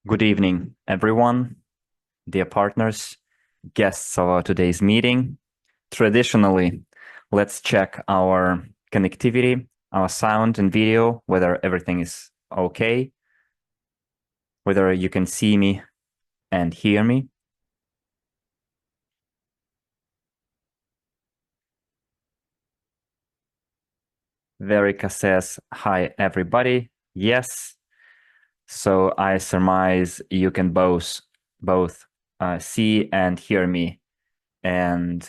Good evening, everyone, dear partners, guests of our today's meeting. Traditionally, let's check our connectivity, our sound and video, whether everything is okay, whether you can see me and hear me. Verika says, hi, everybody. Yes. So I surmise you can both see and hear me. And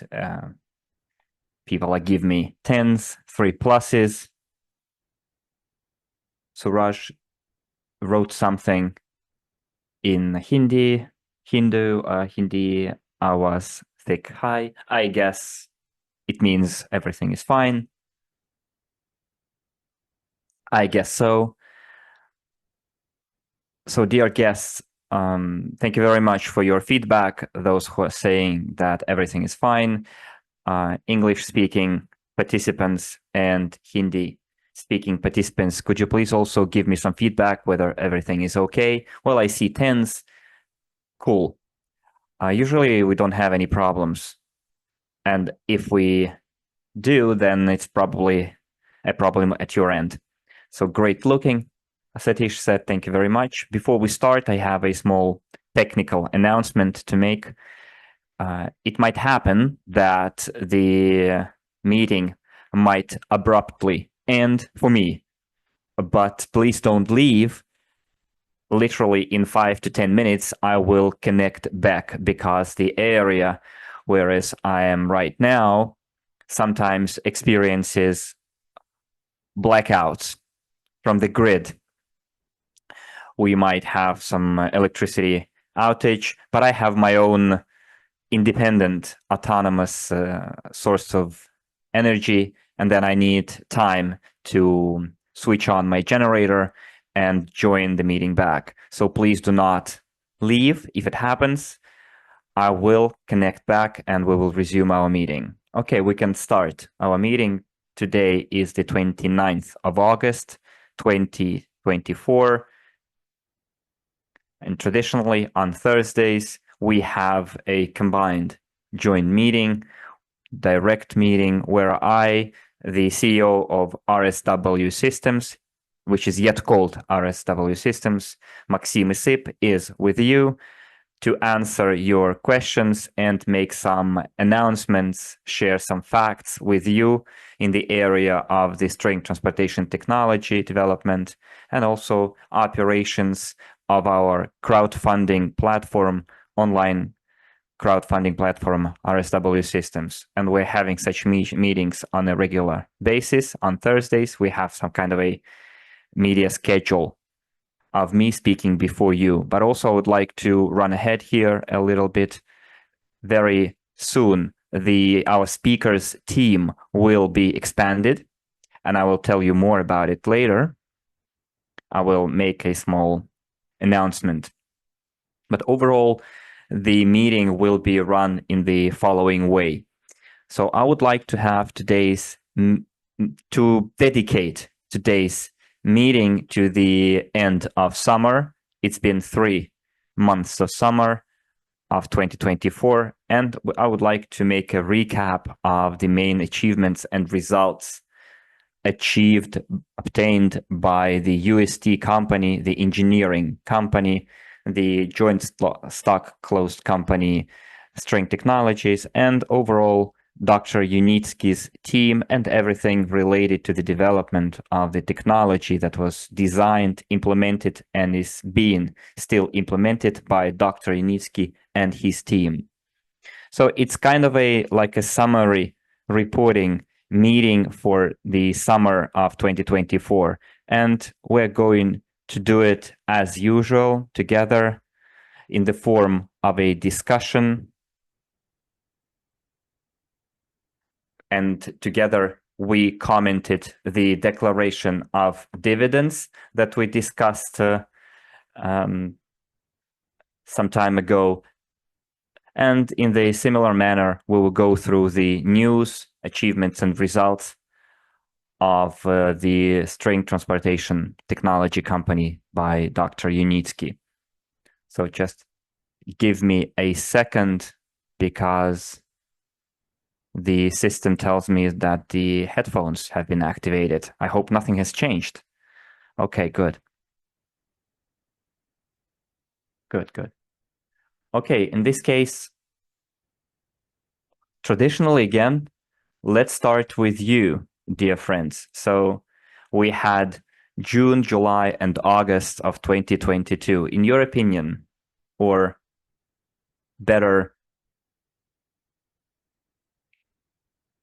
people like give me 10s, 3 pluses. Suraj wrote something in Hindi, Hindi was thick high. I guess it means everything is fine. I guess so. So dear guests, thank you very much for your feedback. Those who are saying that everything is fine, English speaking participants and Hindi speaking participants, could you please also give me some feedback whether everything is okay? Well, I see 10s. Cool. Usually we don't have any problems. And if we do, then it's probably a problem at your end. So great looking. Satish said, thank you very much. Before we start, I have a small technical announcement to make. It might happen that the meeting might abruptly end for me, but please don't leave. Literally in 5 to 10 minutes, I will connect back because the area whereas I am right now sometimes experiences blackouts from the grid. We might have some electricity outage, but I have my own independent, autonomous source of energy, and then I need time to switch on my generator and join the meeting back. So please do not leave. If it happens, I will connect back and we will resume our meeting. Okay, we can start. Our meeting today is the 29th of August, 2024. And traditionally on Thursdays, we have a combined joint meeting, direct meeting, where I, the CEO of RSW Systems, which is yet called RSW Systems, Maxim Isyp, is with you to answer your questions and make some announcements, share some facts with you in the area of the string transportation technology development and also operations of our crowdfunding platform, online crowdfunding platform, RSW Systems. And we're having such meetings on a regular basis. On Thursdays, we have some kind of a media schedule of me speaking before you, but also I would like to run ahead here a little bit. Very soon, our speakers team will be expanded, and I will tell you more about it later. I will make a small announcement. But overall, the meeting will be run in the following way. So I would like to have to dedicate today's meeting to the end of summer. It's been 3 months of summer of 2024, and I would like to make a recap of the main achievements and results obtained by the UST company, the engineering company, the joint stock closed company, String Technologies, and overall Dr. Unitsky's team and everything related to the development of the technology that was designed, implemented, and is being still implemented by Dr. Unitsky and his team. So it's kind of like a summary reporting meeting for the summer of 2024. And we're going to do it as usual together in the form of a discussion. And together we commented the declaration of dividends that we discussed some time ago. And in the similar manner, we will go through the news, achievements, and results of the string transportation technology company by Dr. Unitsky. So just give me a second because the system tells me that the headphones have been activated. I hope nothing has changed. Okay, good. Good, good. Okay, in this case, traditionally again, let's start with you, dear friends. So we had June, July, and August of 2022. In your opinion, or better,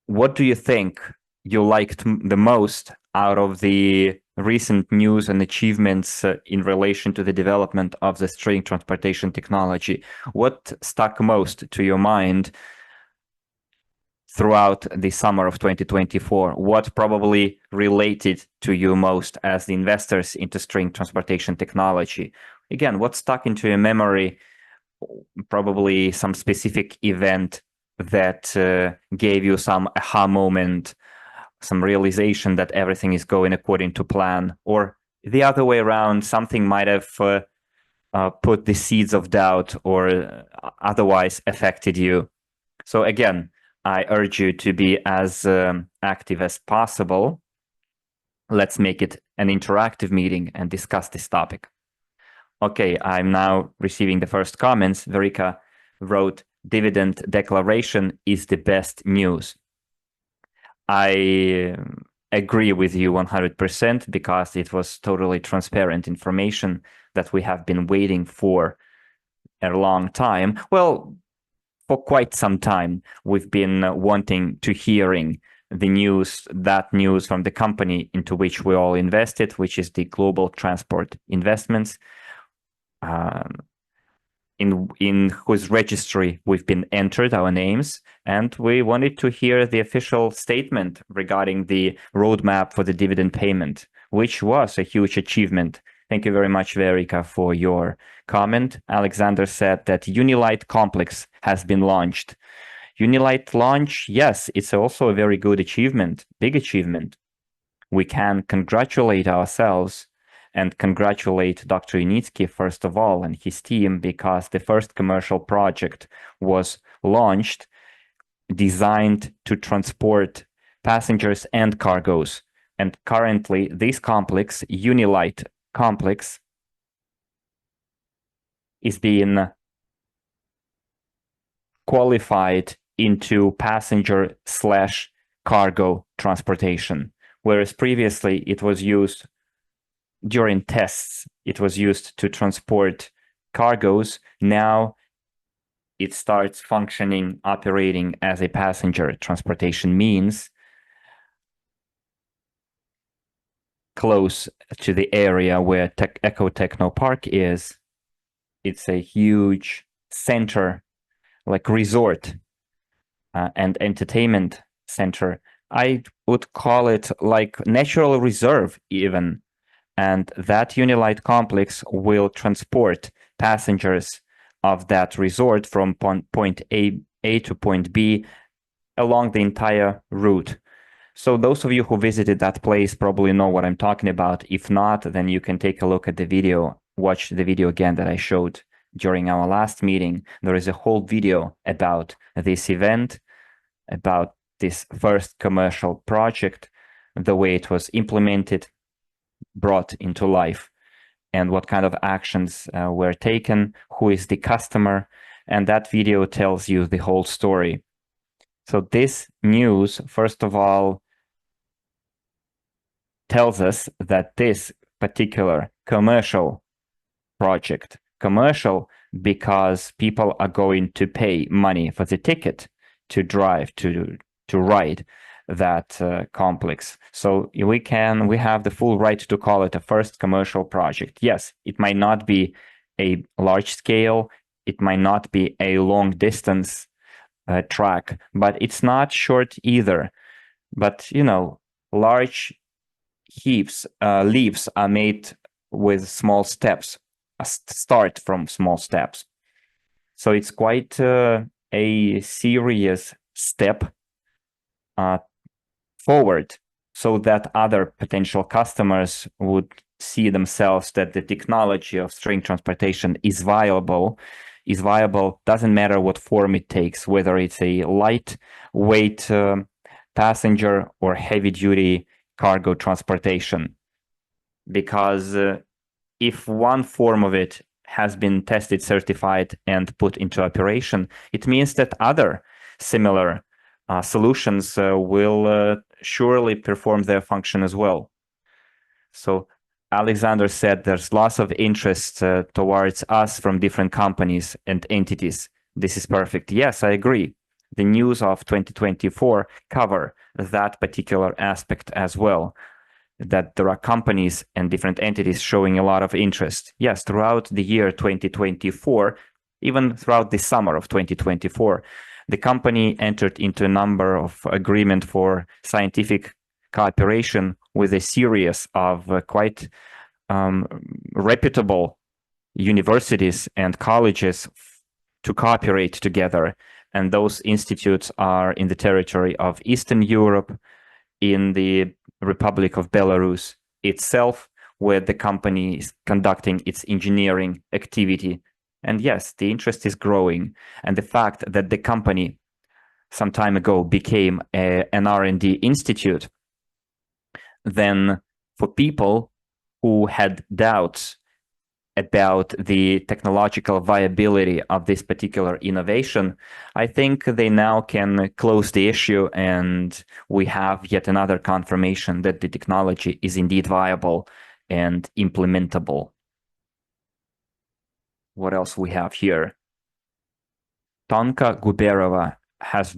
what do you think you liked the most out of the recent news and achievements in relation to the development of the string transportation technology? What stuck most to your mind throughout the summer of 2024? What probably related to you most as the investors into string transportation technology? Again, what stuck into your memory? Probably some specific event that gave you some aha moment, some realization that everything is going according to plan, or the other way around, something might have put the seeds of doubt or otherwise affected you. So again, I urge you to be as active as possible. Let's make it an interactive meeting and discuss this topic. Okay, I'm now receiving the first comments. Verika wrote, dividend declaration is the best news. I agree with you 100% because it was totally transparent information that we have been waiting for a long time. Well, for quite some time, we've been wanting to hearing the news, that news from the company into which we all invested, which is the Global Transport Investments, in whose registry we've been entered our names, and we wanted to hear the official statement regarding the roadmap for the dividend payment, which was a huge achievement. Thank you very much, Verika, for your comment. Alexander said that Unilight Complex has been launched. Unilight launch, yes, it's also a very good achievement, big achievement. We can congratulate ourselves and congratulate Dr. Unitsky, first of all, and his team, because the first commercial project was launched, designed to transport passengers and cargoes. And currently, this complex, Unilight Complex, is being qualified into passenger/cargo transportation, whereas previously it was used during tests, it was used to transport cargoes. Now it starts functioning, operating as a passenger transportation means close to the area where Eco Techno Park is. It's a huge center, like resort and entertainment center. I would call it like natural reserve even. And that Unilight complex will transport passengers of that resort from point A to point B along the entire route. So those of you who visited that place probably know what I'm talking about. If not, then you can take a look at the video, watch the video again that I showed during our last meeting. There is a whole video about this event, about this first commercial project, the way it was implemented, brought into life, and what kind of actions were taken, who is the customer, and that video tells you the whole story. So this news, first of all, tells us that this particular commercial project, commercial because people are going to pay money for the ticket to drive, to ride that complex. So we have the full right to call it a first commercial project. Yes, it might not be a large scale, it might not be a long distance track, but it's not short either. But large leaves are made with small steps, start from small steps. So it's quite a serious step forward, so that other potential customers would see themselves that the technology of string transportation is viable, doesn't matter what form it takes, whether it's a lightweight passenger or heavy-duty cargo transportation. Because if one form of it has been tested, certified, and put into operation, it means that other similar solutions will surely perform their function as well. So Alexander said there's lots of interest towards us from different companies and entities. This is perfect. Yes, I agree. The news of 2024 cover that particular aspect as well, that there are companies and different entities showing a lot of interest. Yes, throughout the year 2024, even throughout the summer of 2024, the company entered into a number of agreements for scientific cooperation with a series of quite reputable universities and colleges to cooperate together. And those institutes are in the territory of Eastern Europe, in the Republic of Belarus itself, where the company is conducting its engineering activity. And yes, the interest is growing. And the fact that the company some time ago became an R&D institute, then for people who had doubts about the technological viability of this particular innovation, I think they now can close the issue, and we have yet another confirmation that the technology is indeed viable and implementable. What else we have here? Tonka Guberova has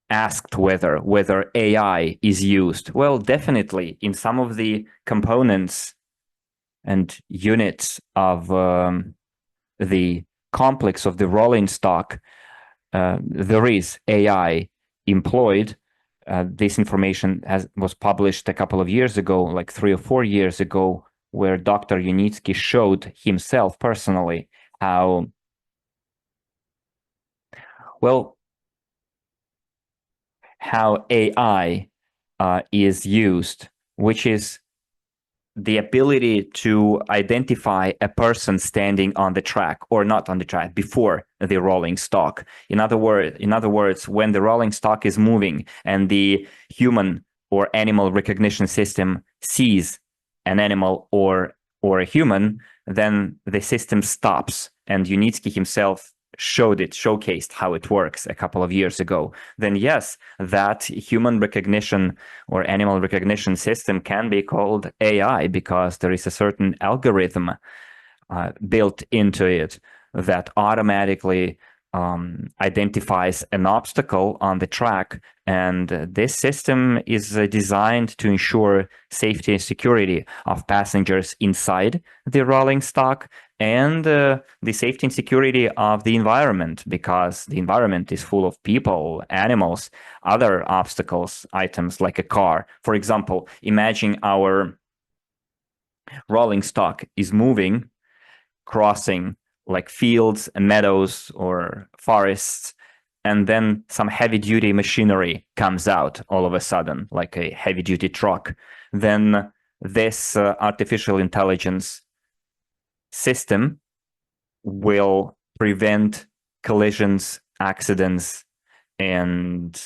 asked whether AI is used. Well, definitely in some of the components and units of the complex of the rolling stock, there is AI employed. This information was published a couple of years ago, like 3 or 4 years ago, where Dr. Unitsky showed himself personally how, well, how AI is used, which is the ability to identify a person standing on the track or not on the track before the rolling stock. In other words, when the rolling stock is moving and the human or animal recognition system sees an animal or a human, then the system stops. And Unitsky himself showcased how it works a couple of years ago. Then yes, that human recognition or animal recognition system can be called AI, because there is a certain algorithm built into it that automatically identifies an obstacle on the track, and this system is designed to ensure safety and security of passengers inside the rolling stock, and the safety and security of the environment, because the environment is full of people, animals, other obstacles, items like a car. For example, imagine our rolling stock is moving, crossing like fields and meadows or forests, and then some heavy-duty machinery comes out all of a sudden, like a heavy-duty truck. Then this artificial intelligence system will prevent collisions, accidents, and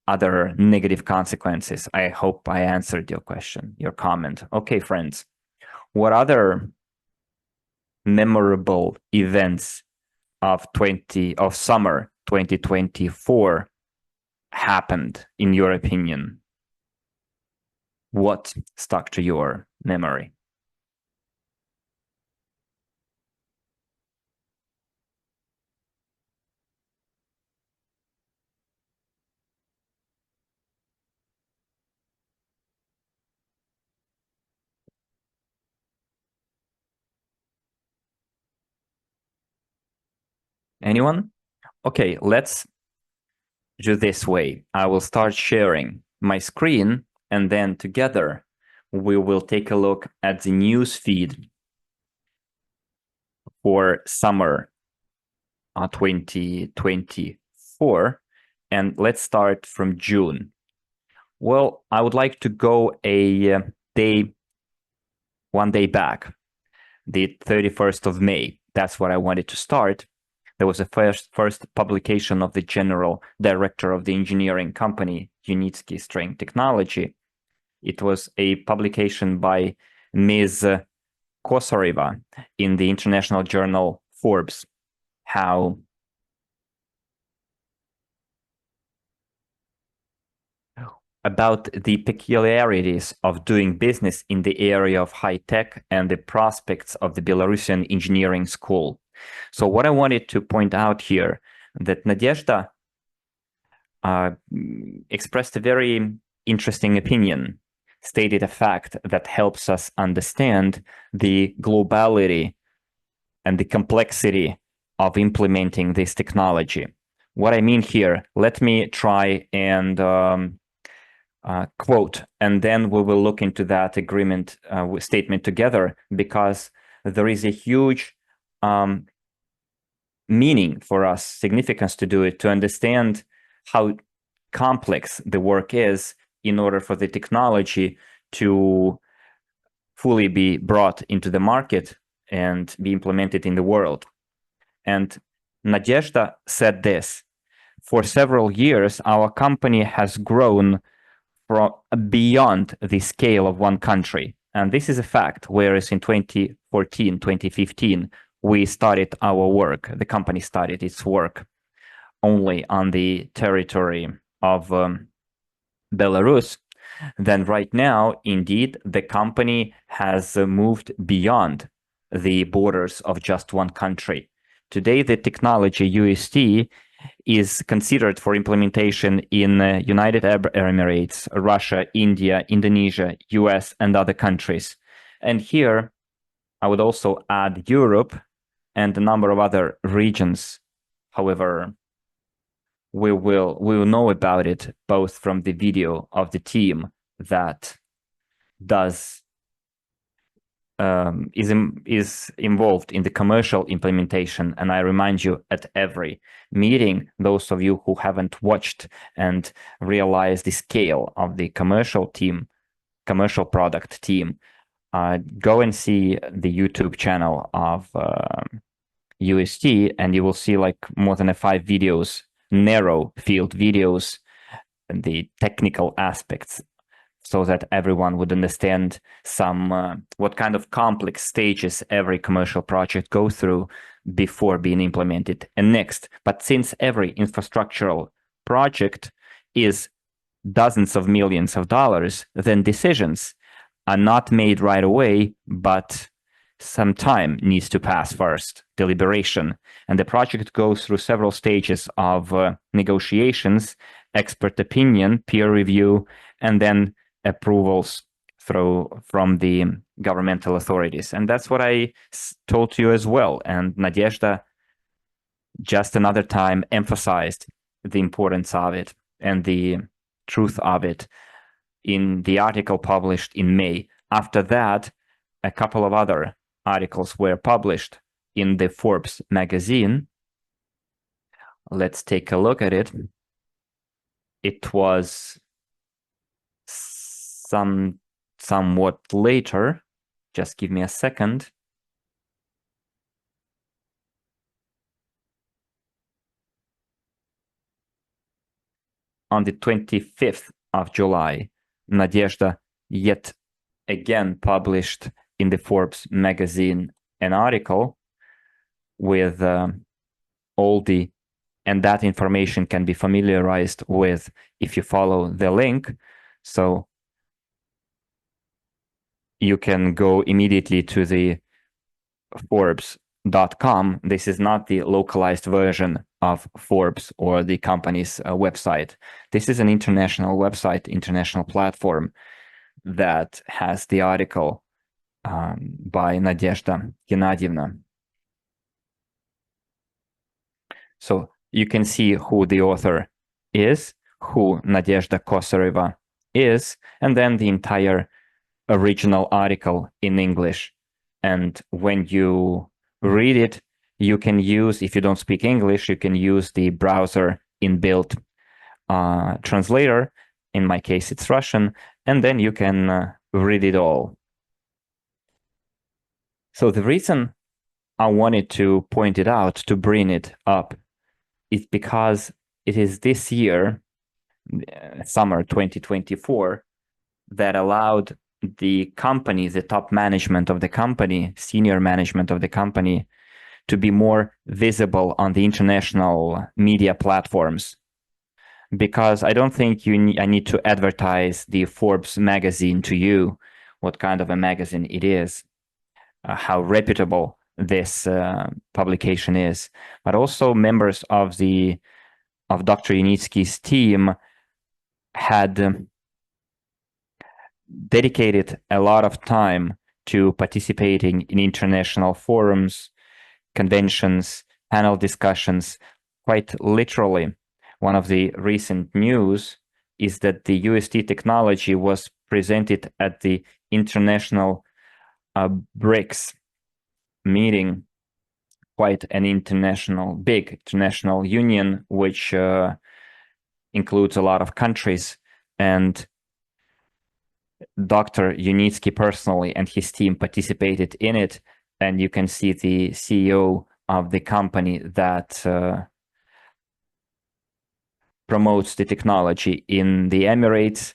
other negative consequences. I hope I answered your question, your comment. Okay, friends, what other memorable events of summer 2024 happened in your opinion? What stuck to your memory? Anyone? Okay, let's do this way. I will start sharing my screen, and then together we will take a look at the news feed for summer 2024. And let's start from June. Well, I would like to go one day back, the 31st of May. That's what I wanted to start. There was a first publication of the general director of the engineering company, Unitsky String Technology. It was a publication by Ms. Kosareva in the international journal Forbes, how about the peculiarities of doing business in the area of high tech and the prospects of the Belarusian engineering school. So what I wanted to point out here, that Nadezhda expressed a very interesting opinion, stated a fact that helps us understand the globality and the complexity of implementing this technology. What I mean here, let me try and quote, and then we will look into that agreement statement together, because there is a huge meaning for us, significance to do it, to understand how complex the work is in order for the technology to fully be brought into the market and be implemented in the world. And Nadezhda said this: for several years, our company has grown from beyond the scale of one country. And this is a fact, whereas in 2014, 2015, we started our work, the company started its work only on the territory of Belarus, then right now, indeed, the company has moved beyond the borders of just one country. Today, the technology UST is considered for implementation in United Arab Emirates, Russia, India, Indonesia, US, and other countries. And here, I would also add Europe and a number of other regions. However, we will know about it both from the video of the team that is involved in the commercial implementation. And I remind you, at every meeting, those of you who haven't watched and realized the scale of the commercial product team, go and see the YouTube channel of UST, and you will see like more than 5 videos, narrow field videos, and the technical aspects, so that everyone would understand what kind of complex stages every commercial project goes through before being implemented. And next, but since every infrastructural project is dozens of millions of dollars, then decisions are not made right away, but some time needs to pass first, deliberation. And the project goes through several stages of negotiations, expert opinion, peer review, and then approvals from the governmental authorities. And that's what I told you as well. And Nadezhda just another time emphasized the importance of it and the truth of it in the article published in May. After that, a couple of other articles were published in the Forbes magazine. Let's take a look at it. It was somewhat later. Just give me a second. On the 25th of July, Nadezhda yet again published in the Forbes magazine an article with and that information can be familiarized with if you follow the link. So you can go immediately to the Forbes.com. This is not the localized version of Forbes or the company's website. This is an international website, international platform that has the article by Nadezhda Gennadievna. So you can see who the author is, who Nadezhda Kosareva is, and then the entire original article in English. And when you read it, you can use, if you don't speak English, you can use the browser inbuilt translator, In my case, it's Russian, and then you can read it all. So the reason I wanted to point it out, to bring it up, is because it is this year, summer 2024, that allowed the company, the top management of the company, senior management of the company, to be more visible on the international media platforms. Because I don't think I need to advertise the Forbes magazine to you, what kind of a magazine it is, how reputable this publication is. But also members of Dr. Yunitsky's team had dedicated a lot of time to participating in international forums, conventions, panel discussions. Quite literally, one of the recent news is that the UST technology was presented at the international BRICS meeting, quite an big international union, which includes a lot of countries. And Dr. Yunitsky personally and his team participated in it. And you can see the CEO of the company that promotes the technology in the Emirates,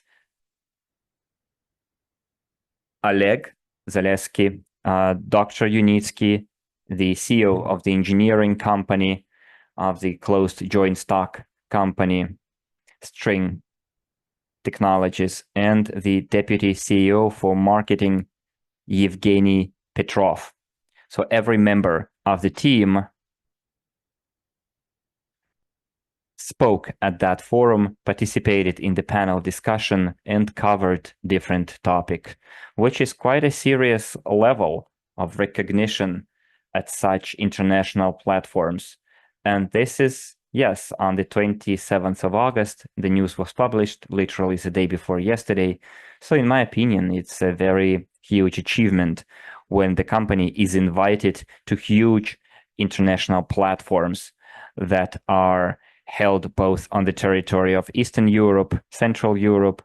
Oleg Zalesky, Dr. Yunitsky, the CEO of the engineering company, of the closed joint stock company, String Technologies, and the deputy CEO for marketing, Yevgeny Petrov. So every member of the team spoke at that forum, participated in the panel discussion, and covered different topics, which is quite a serious level of recognition at such international platforms. And this is, yes, on the 27th of August, the news was published, literally the day before yesterday. So in my opinion, it's a very huge achievement when the company is invited to huge international platforms that are held both on the territory of Eastern Europe, Central Europe,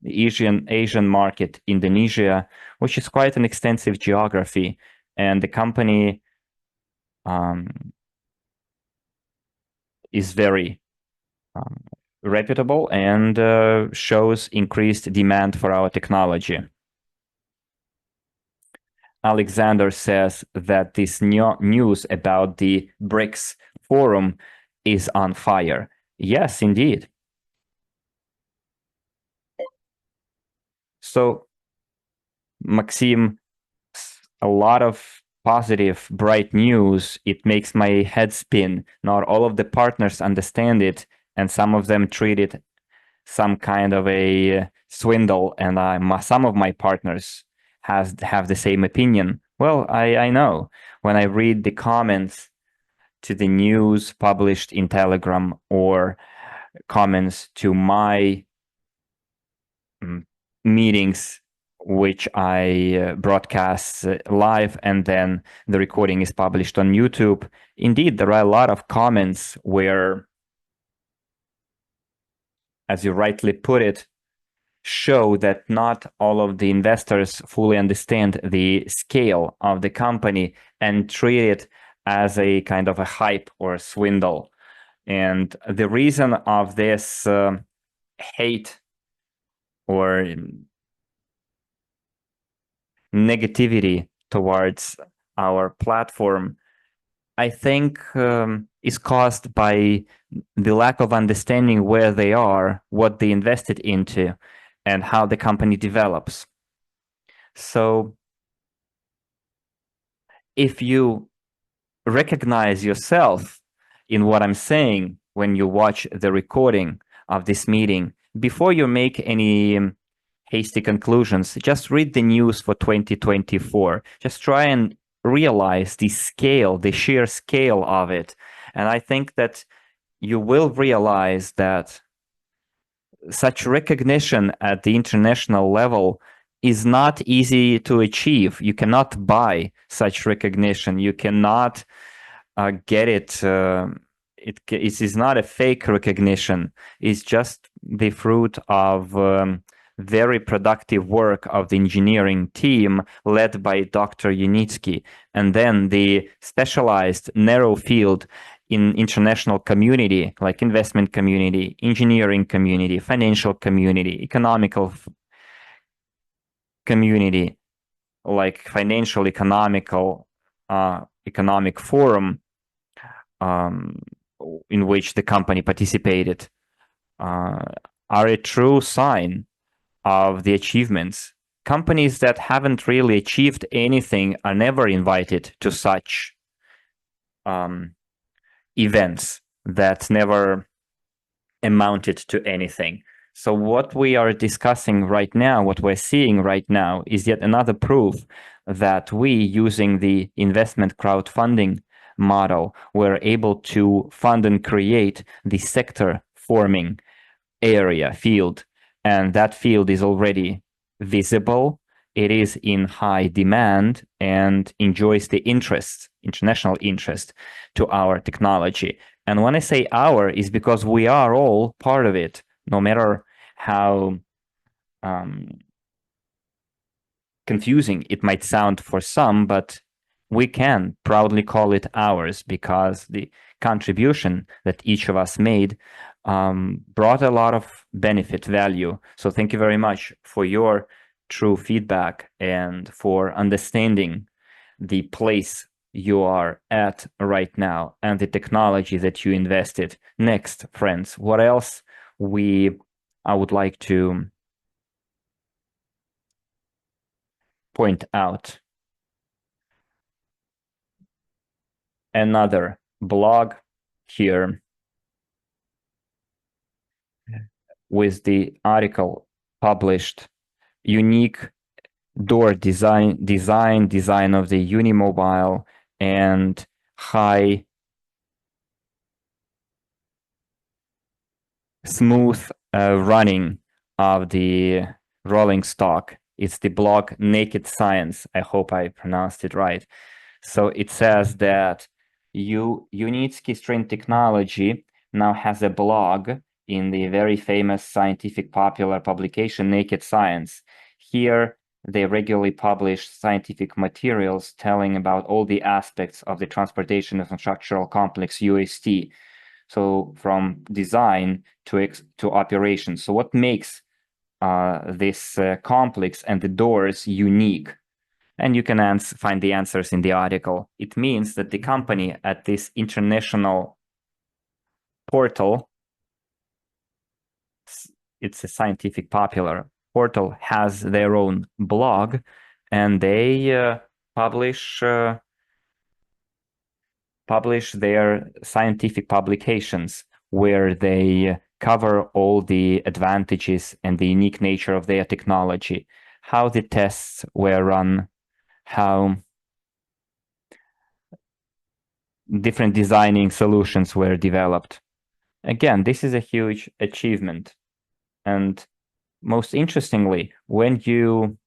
the Asian market, Indonesia, which is quite an extensive geography. And the company is very reputable and shows increased demand for our technology. Alexander says that this news about the BRICS forum is on fire. Yes, indeed. So, Maxim, a lot of positive, bright news. It makes my head spin. Not all of the partners understand it, and some of them treat it some kind of a swindle, and some of my partners have the same opinion. Well, I know. When I read the comments to the news published in Telegram or comments to my meetings, which I broadcast live, and then the recording is published on YouTube. Indeed, there are a lot of comments where, as you rightly put it, show that not all of the investors fully understand the scale of the company and treat it as a kind of a hype or a swindle. And the reason of this hate or negativity towards our platform, I think is caused by the lack of understanding where they are, what they invested into, and how the company develops. So if you recognize yourself in what I'm saying when you watch the recording of this meeting, before you make any hasty conclusions, just read the news for 2024. Just try and realize the scale, the sheer scale of it. And I think that you will realize that such recognition at the international level is not easy to achieve. You cannot buy such recognition. You cannot get it it is not a fake recognition. It's just the fruit of very productive work of the engineering team led by Dr. Unitsky, and then the specialized narrow field in international community, like investment community, engineering community, financial community, economical community, like financial economic forum, um, in which the company participated, are a true sign of the achievements. Companies that haven't really achieved anything are never invited to such events that never amounted to anything. So what we are discussing right now, what we're seeing right now, is yet another proof that we, using the investment crowdfunding model, were able to fund and create the sector forming area field. And that field is already visible. It is in high demand and enjoys the interest, international interest, to our technology. And when I say our, is because we are all part of it, no matter how confusing it might sound for some, but we can proudly call it ours because the contribution that each of us made brought a lot of benefit value. So thank you very much for your true feedback and for understanding the place you are at right now and the technology that you invested. Next, friends, what else I would like to point out? Another blog here with the article published, unique door design of the Unimobile and high smooth running of the rolling stock. It's the blog Naked Science. I hope I pronounced it right. So it says that Unitsky String Technology now has a blog in the very famous scientific popular publication Naked Science. Here, they regularly publish scientific materials telling about all the aspects of the transportation of structural complex UST. So from design to operation. So what makes this complex and the doors unique? And you can find the answers in the article. It means that the company at this international portal, it's a scientific popular portal, has their own blog, and they publish their scientific publications where they cover all the advantages and the unique nature of their technology, how the tests were run, how different designing solutions were developed. Again, this is a huge achievement. And most interestingly, when you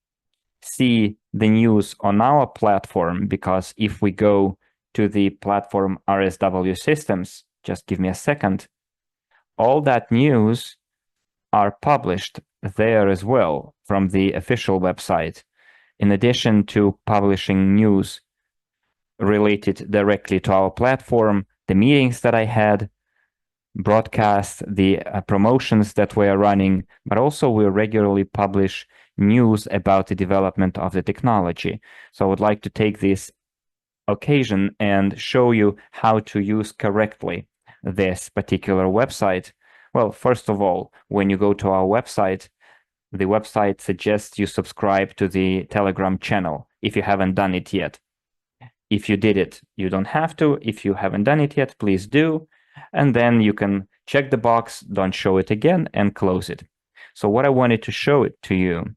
see the news on our platform, because if we go to the platform RSW Systems, just give me a second, all that news are published there as well from the official website. In addition to publishing news related directly to our platform, the meetings that I had, broadcast, the promotions that we are running, but also we regularly publish news about the development of the technology. So I would like to take this occasion and show you how to use correctly this particular website. Well, first of all, when you go to our website, the website suggests you subscribe to the Telegram channel if you haven't done it yet. If you did it, you don't have to. If you haven't done it yet, please do. And then you can check the box, don't show it again, and close it. So what I wanted to show it to you,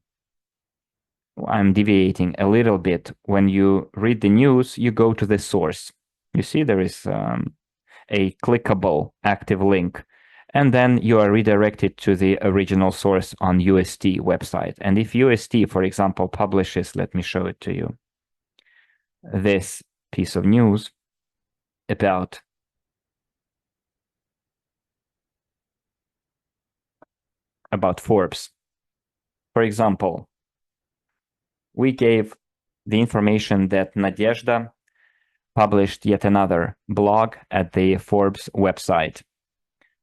I'm deviating a little bit. When you read the news, you go to the source. You see there is a clickable active link. And then you are redirected to the original source on UST website. And if UST, for example, publishes, let me show it to you, this piece of news about about Forbes. For example, we gave the information that Nadezhda published yet another blog at the Forbes website.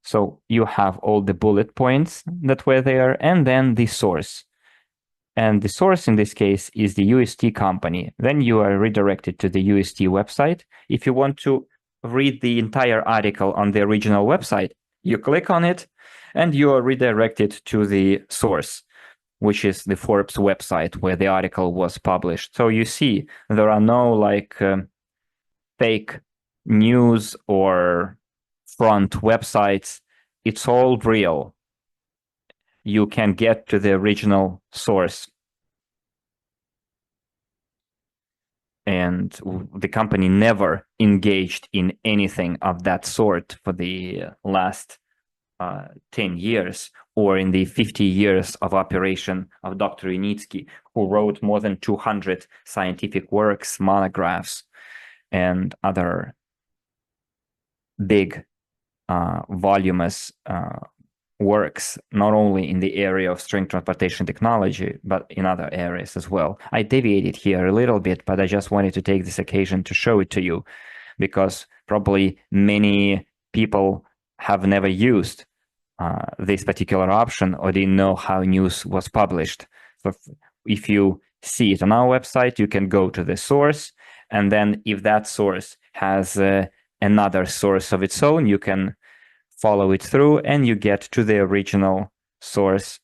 So you have all the bullet points that were there, and then the source. And the source in this case is the UST company. Then you are redirected to the UST website. If you want to read the entire article on the original website, you click on it and you are redirected to the source, which is the Forbes website where the article was published. So you see, there are no fake news or front websites. It's all real. You can get to the original source. And the company never engaged in anything of that sort for the last 10 years, or in the 50 years of operation of Dr. Unitsky, who wrote more than 200 scientific works, monographs, and other big, voluminous works, not only in the area of string transportation technology, but in other areas as well. I deviated here a little bit, but I just wanted to take this occasion to show it to you, because probably many people have never used this particular option or didn't know how news was published. So if you see it on our website, you can go to the source, and then if that source has another source of its own, you can follow it through and you get to the original source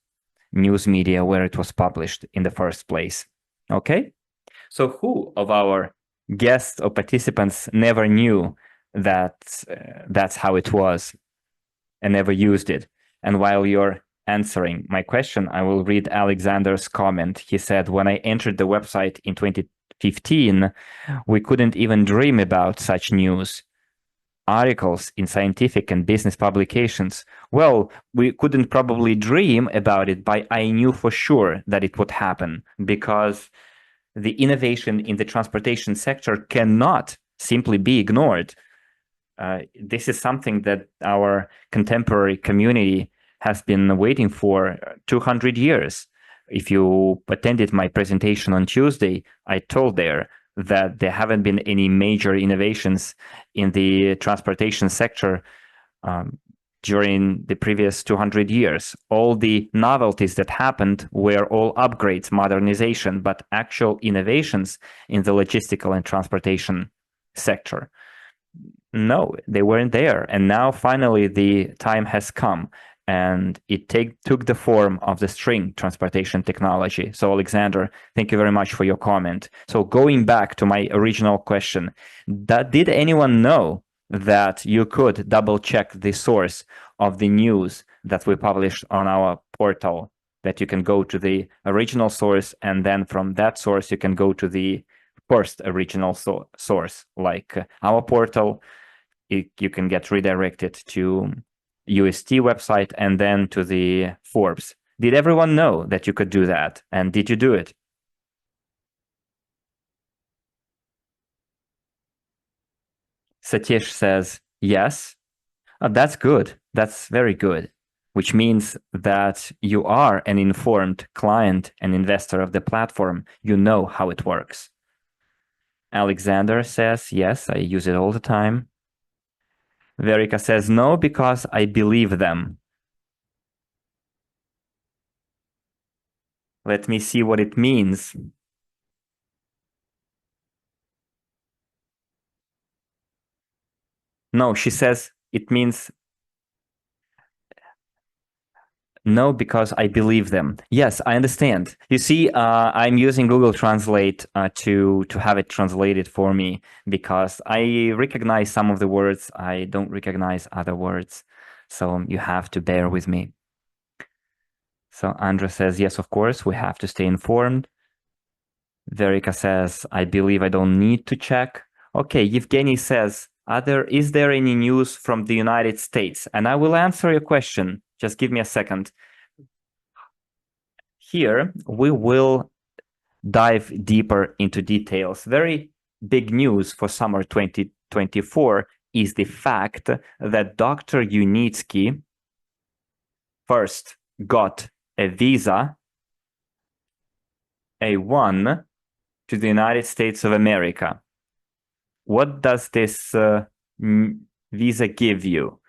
news media where it was published in the first place. Okay? So who of our guests or participants never knew that that's how it was and never used it? And while you're answering my question, I will read Alexander's comment. He said, when I entered the website in 2015, we couldn't even dream about such news. Articles in scientific and business publications. Well, we couldn't probably dream about it, but I knew for sure that it would happen, because the innovation in the transportation sector cannot simply be ignored. This is something that our contemporary community has been waiting for 200 years. If you attended my presentation on Tuesday, I told there that there haven't been any major innovations in the transportation sector during the previous 200 years. All the novelties that happened were all upgrades, modernization, but actual innovations in the logistical and transportation sector, no, they weren't there. And now finally the time has come, and it took the form of the string transportation technology. So Alexander, thank you very much for your comment. So going back to my original question, did anyone know that you could double check the source of the news that we published on our portal, that you can go to the original source, and then from that source you can go to the first original source, like our portal? You can get redirected to UST website and then to the Forbes. Did everyone know that you could do that? And did you do it? Satish says, yes. That's good. That's very good, which means that you are an informed client and investor of the platform. You know how it works. Alexander says, yes, I use it all the time. Verika says, no, because I believe them. Let me see what it means. No, she says it means no, because I believe them. Yes, I understand. You see, I'm using Google Translate to have it translated for me, because I recognize some of the words. I don't recognize other words. So you have to bear with me. So Andra says, yes, of course, we have to stay informed. Verika says, I believe I don't need to check. Okay, Yevgeny says, is there any news from the United States? And I will answer your question. Just give me a second. Here, we will dive deeper into details. Very big news for summer 2024 is the fact that Dr. Unitsky, first, got a visa, A1, to the United States of America. What does this visa give you?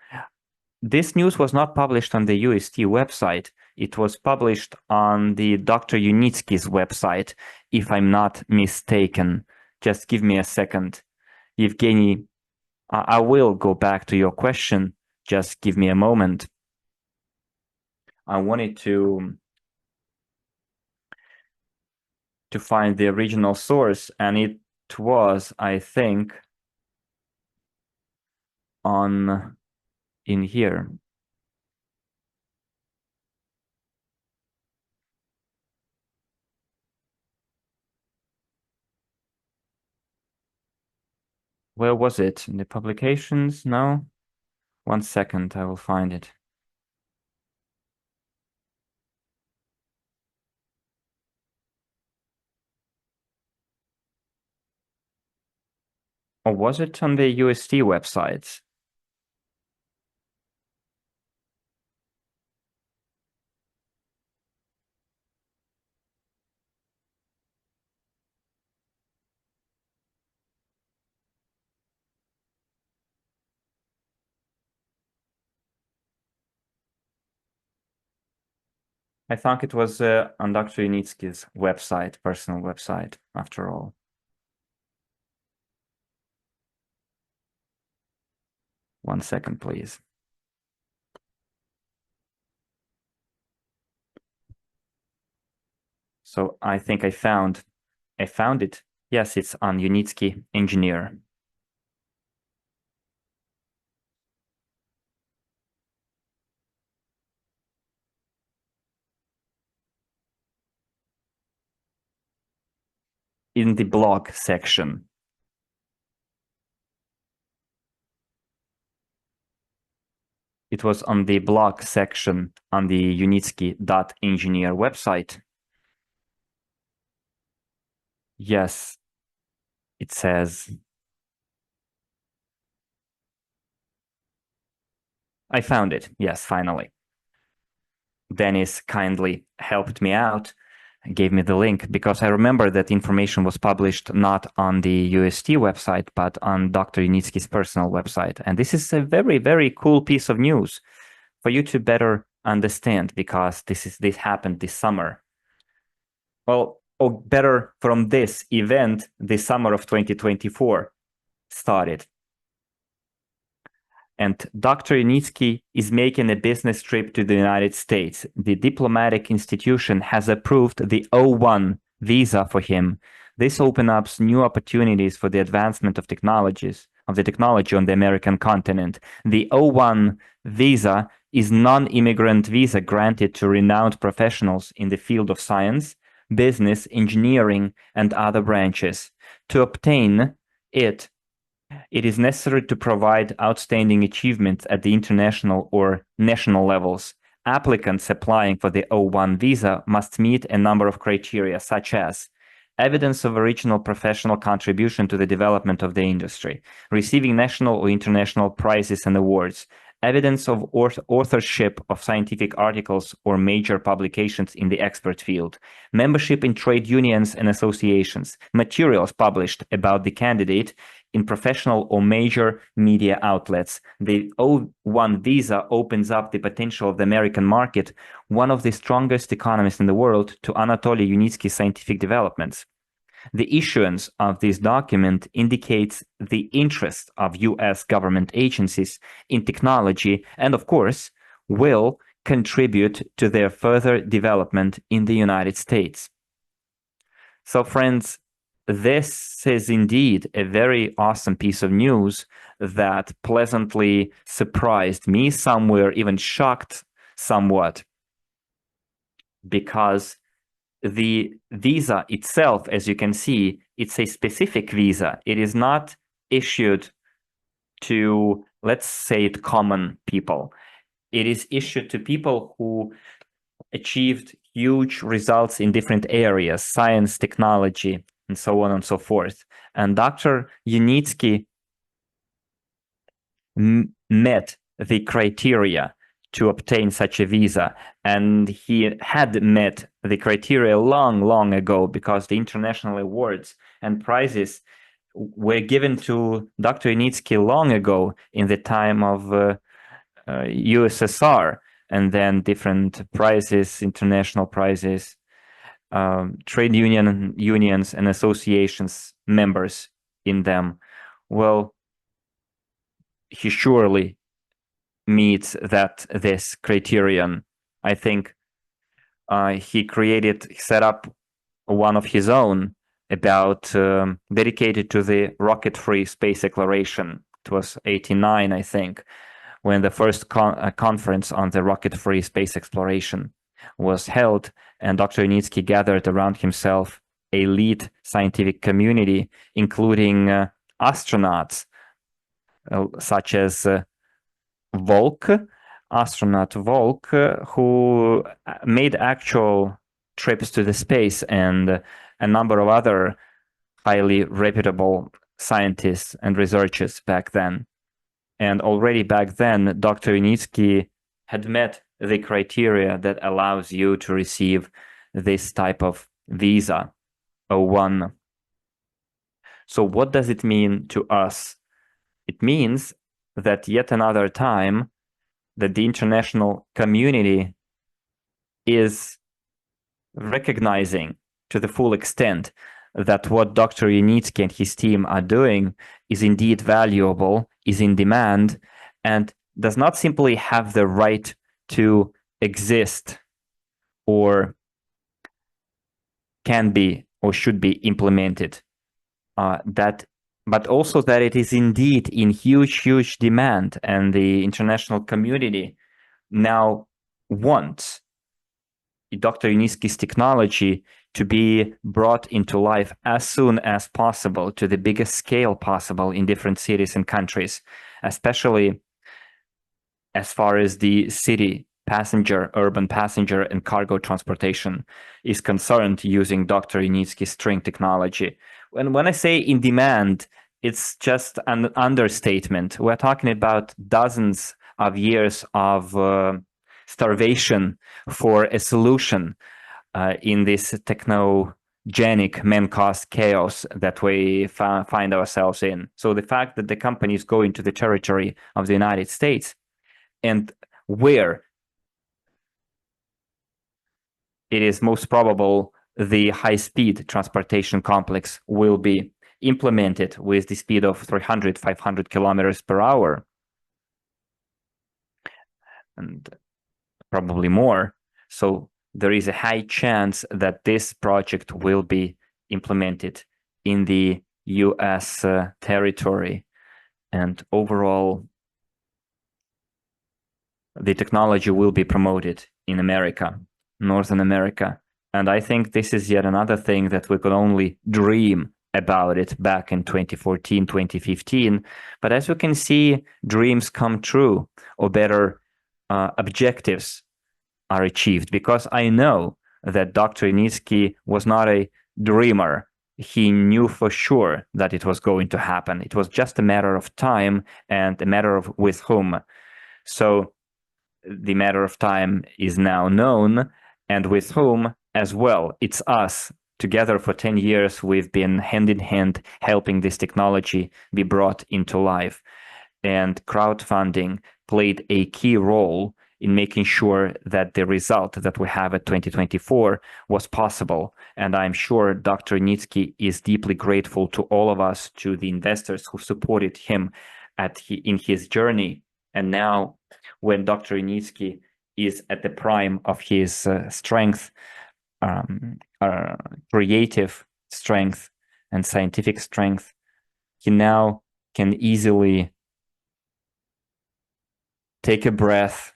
This news was not published on the UST website. It was published on the Dr. Unitsky's website, if I'm not mistaken. Just give me a second. Evgeny, I will go back to your question. Just give me a moment. I wanted to find the original source, and it was, I think, in here. Where was it? In the publications? No? 1 second, I will find it. Or was it on the UST website? I think it was on Dr. Unitsky's website, personal website, after all. One second, please. So I think I found it. Yes, it's on Unitsky Engineer. In the blog section. It was on the blog section on the Unitsky.engineer website. Yes, it says. I found it. Yes, finally. Dennis kindly helped me out, gave me the link, because I remember that information was published not on the UST website, but on Dr. Unitsky's personal website. And this is a very, very cool piece of news for you to better understand, because this happened this summer. Well, or better, from this event, the summer of 2024 started. And Dr. Unitsky is making a business trip to the United States. The diplomatic institution has approved the O1 visa for him. This opens up new opportunities for the advancement of the technology on the American continent. The O1 visa is non-immigrant visa granted to renowned professionals in the field of science, business, engineering, and other branches. To obtain it is necessary to provide outstanding achievements at the international or national levels. Applicants applying for the O1 visa must meet a number of criteria, such as evidence of original professional contribution to the development of the industry, receiving national or international prizes and awards, evidence of authorship of scientific articles or major publications in the expert field, membership in trade unions and associations, materials published about the candidate in professional or major media outlets. The O1 visa opens up the potential of the American market, one of the strongest economies in the world, to Anatoly Unitsky's scientific developments. The issuance of this document indicates the interest of U.S. government agencies in technology and, of course, will contribute to their further development in the United States. So, friends, this is indeed a very awesome piece of news that pleasantly surprised me, somewhere even shocked somewhat, because the visa itself, as you can see, it's a specific visa. It is not issued to, let's say it, common people. It is issued to people who achieved huge results in different areas, science, technology, and so on and so forth. And Dr. Unitsky met the criteria to obtain such a visa. And he had met the criteria long, long ago, because the international awards and prizes were given to Dr. Unitsky long ago, in the time of USSR, and then different prizes, international prizes, trade unions and associations members in them. Well, he surely meets this criterion. I think he set up one of his own about dedicated to the rocket-free space exploration. It was 89, I think, when the first conference on the rocket-free space exploration was held, and Dr. Unitsky gathered around himself a elite scientific community, including astronauts such as astronaut Volk, who made actual trips to the space, and a number of other highly reputable scientists and researchers back then. And already back then, Dr. Unitsky had met the criteria that allows you to receive this type of visa, O1. So what does it mean to us? It means that yet another time that the international community is recognizing to the full extent that what Dr. Unitsky and his team are doing is indeed valuable, is in demand, and does not simply have the right to exist, or can be or should be implemented, but also that it is indeed in huge demand, and the international community now wants Dr. Unitsky's technology to be brought into life as soon as possible, to the biggest scale possible in different cities and countries, especially as far as the city passenger, urban passenger and cargo transportation is concerned, using Dr. Unitsky's string technology. When I say in demand, it's just an understatement. We're talking about dozens of years of starvation for a solution in this technogenic man-caused chaos that we find ourselves in. So the fact that the companies go into the territory of the United States, and where it is most probable the high-speed transportation complex will be implemented with the speed of 300, 500 kilometers per hour, and probably more. So there is a high chance that this project will be implemented in the US territory. And overall, the technology will be promoted in America, Northern America. And I think this is yet another thing that we could only dream about it back in 2014, 2015. But as you can see, dreams come true, or better, objectives are achieved, because I know that Dr. Unitsky was not a dreamer. He knew for sure that it was going to happen. It was just a matter of time, and a matter of with whom. So the matter of time is now known, and with whom as well. It's us. Together for 10 years, we've been hand in hand helping this technology be brought into life. And crowdfunding played a key role in making sure that the result that we have at 2024 was possible. And I'm sure Dr. Unitsky is deeply grateful to all of us, to the investors who supported him in his journey. And now, when Dr. Unitsky is at the prime of his strength, creative strength and scientific strength, he now can easily take a breath,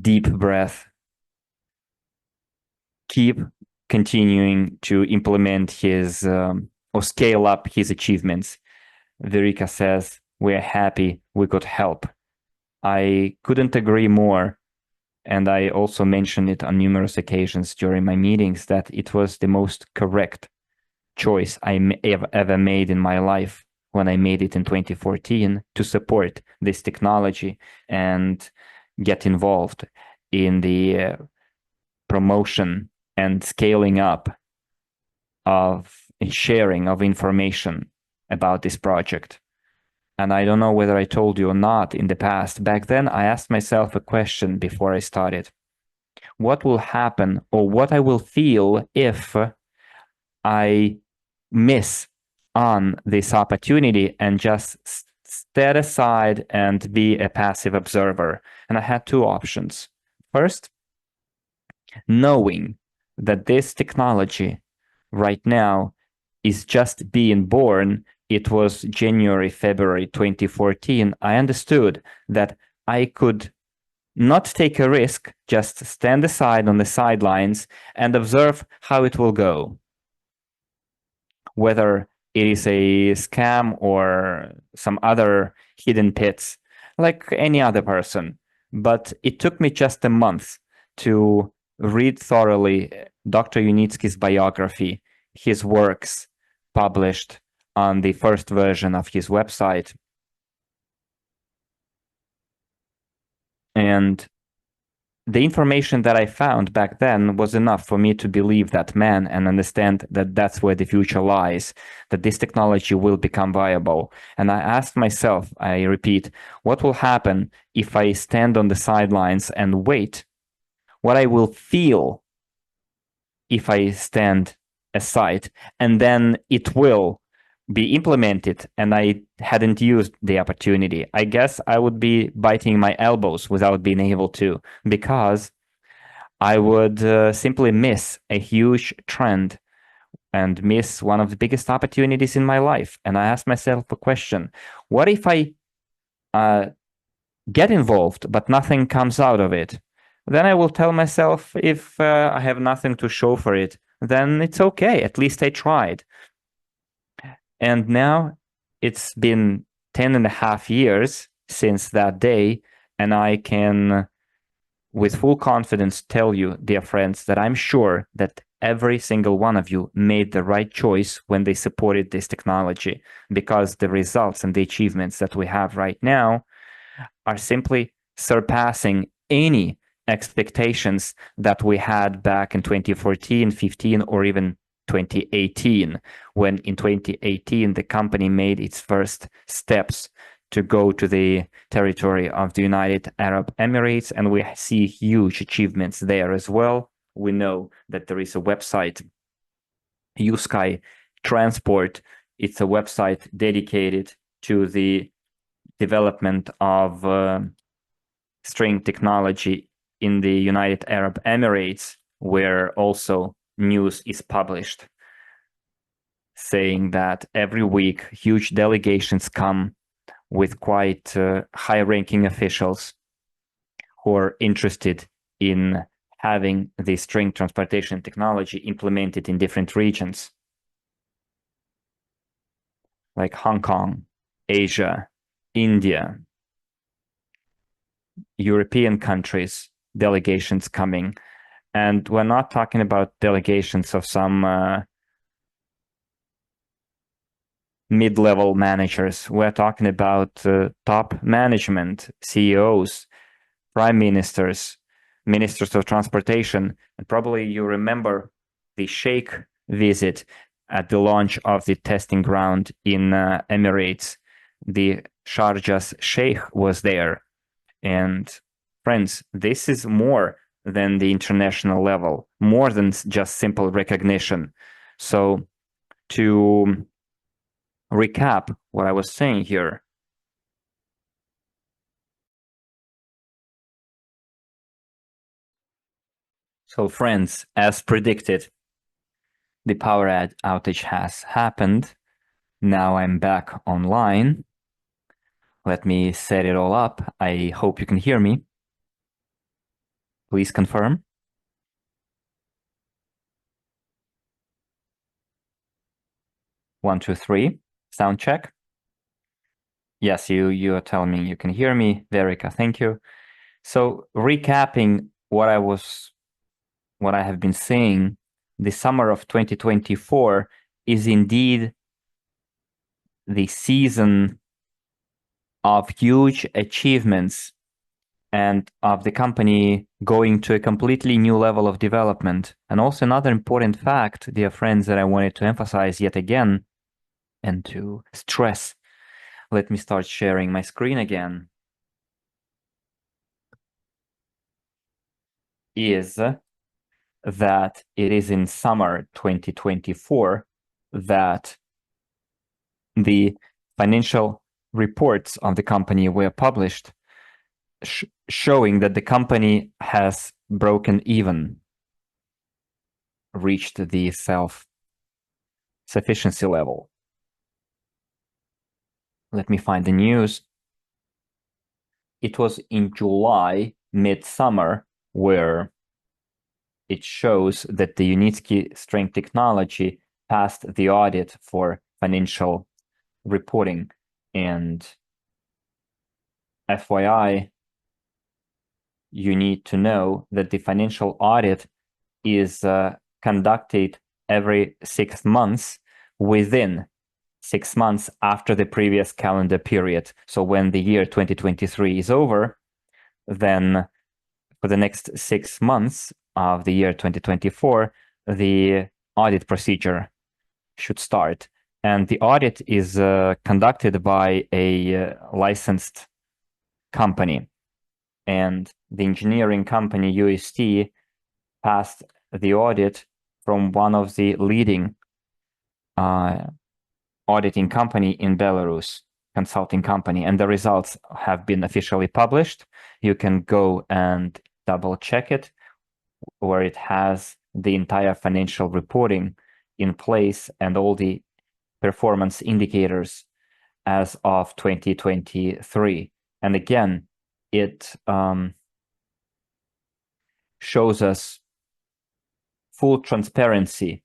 deep breath, keep continuing to implement his or scale up his achievements. Verika says, "We're happy we could help." I couldn't agree more. And I also mentioned it on numerous occasions during my meetings, that it was the most correct choice I ever made in my life when I made it in 2014 to support this technology and get involved in the promotion and scaling up of sharing of information about this project. And I don't know whether I told you or not in the past. Back then, I asked myself a question before I started. What will happen or what I will feel if I miss on this opportunity and just stand aside and be a passive observer? And I had two options. First, knowing that this technology right now is just being born. It was January, February 2014. I understood that I could not take a risk, just stand aside on the sidelines and observe how it will go. Whether it is a scam or some other hidden pits, like any other person. But it took me just a month to read thoroughly Dr. Unitsky's biography, his works published on the first version of his website. And the information that I found back then was enough for me to believe that man and understand that that's where the future lies, that this technology will become viable. And I asked myself, I repeat, what will happen if I stand on the sidelines and wait? What I will feel if I stand aside, and then it will be implemented and I hadn't used the opportunity. I guess I would be biting my elbows without being able to, because I would simply miss a huge trend and miss one of the biggest opportunities in my life. And I asked myself a question: what if I get involved, but nothing comes out of it? Then I will tell myself, if I have nothing to show for it, then it's okay. At least I tried. And now it's been 10 and a half years since that day, and I can, with full confidence, tell you, dear friends, that I'm sure that every single one of you made the right choice when they supported this technology, because the results and the achievements that we have right now are simply surpassing any expectations that we had back in 2014, 15, or even 2018, when in 2018 the company made its first steps to go to the territory of the United Arab Emirates, and we see huge achievements there as well. We know that there is a website, USky Transport. It's a website dedicated to the development of string technology in the United Arab Emirates, where also news is published saying that every week huge delegations come with quite high-ranking officials who are interested in having the string transportation technology implemented in different regions, like Hong Kong, Asia, India, European countries, delegations coming. And we're not talking about delegations of some mid-level managers. We're talking about top management, CEOs, prime ministers, ministers of transportation. And probably you remember the Sheikh visit at the launch of the testing ground in Emirates. The Sharjah's Sheikh was there. And friends, this is more than the international level, more than just simple recognition. So to recap what I was saying here, so friends, as predicted, the power outage has happened. Now I'm back online. Let me set it all up. I hope you can hear me. Please confirm. 1, 2, 3. Sound check. Yes, you are telling me you can hear me, Verica. Thank you. So recapping what I have been saying, the summer of 2024 is indeed the season of huge achievements and of the company going to a completely new level of development. And also another important fact, dear friends, that I wanted to emphasize yet again and to stress. Let me start sharing my screen again. Is that it is in summer 2024 that the financial reports of the company were published, showing that the company has broken even, reached the self-sufficiency level. Let me find the news. It was in July, midsummer, where it shows that the Unitsky Strength Technology passed the audit for financial reporting. And FYI, you need to know that the financial audit is conducted every 6 months within 6 months after the previous calendar period. So when the year 2023 is over, then for the next 6 months of the year 2024, the audit procedure should start. And the audit is conducted by a licensed company. And the engineering company UST passed the audit from one of the leading auditing company in Belarus, consulting company, and the results have been officially published. You can go and double check it, where it has the entire financial reporting in place and all the performance indicators as of 2023. And again, it shows us full transparency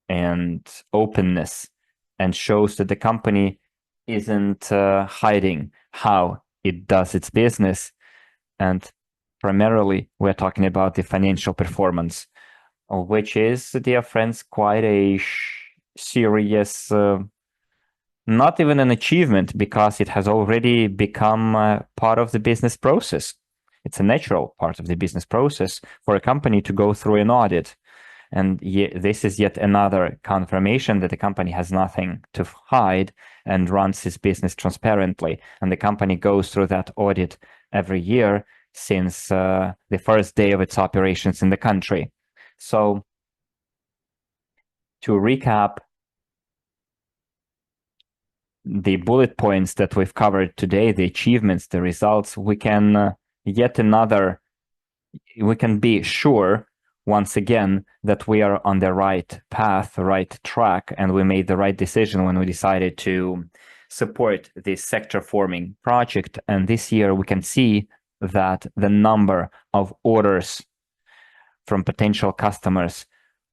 and openness, and shows that the company isn't hiding how it does its business. And primarily, we're talking about the financial performance, which is, dear friends, quite a serious, not even an achievement, because it has already become part of the business process. It's a natural part of the business process for a company to go through an audit. And this is yet another confirmation that the company has nothing to hide and runs its business transparently. And the company goes through that audit every year since the first day of its operations in the country. So to recap the bullet points that we've covered today, the achievements, the results, we can we can be sure once again that we are on the right path, right track, and we made the right decision when we decided to support this sector forming project. And this year we can see that the number of orders from potential customers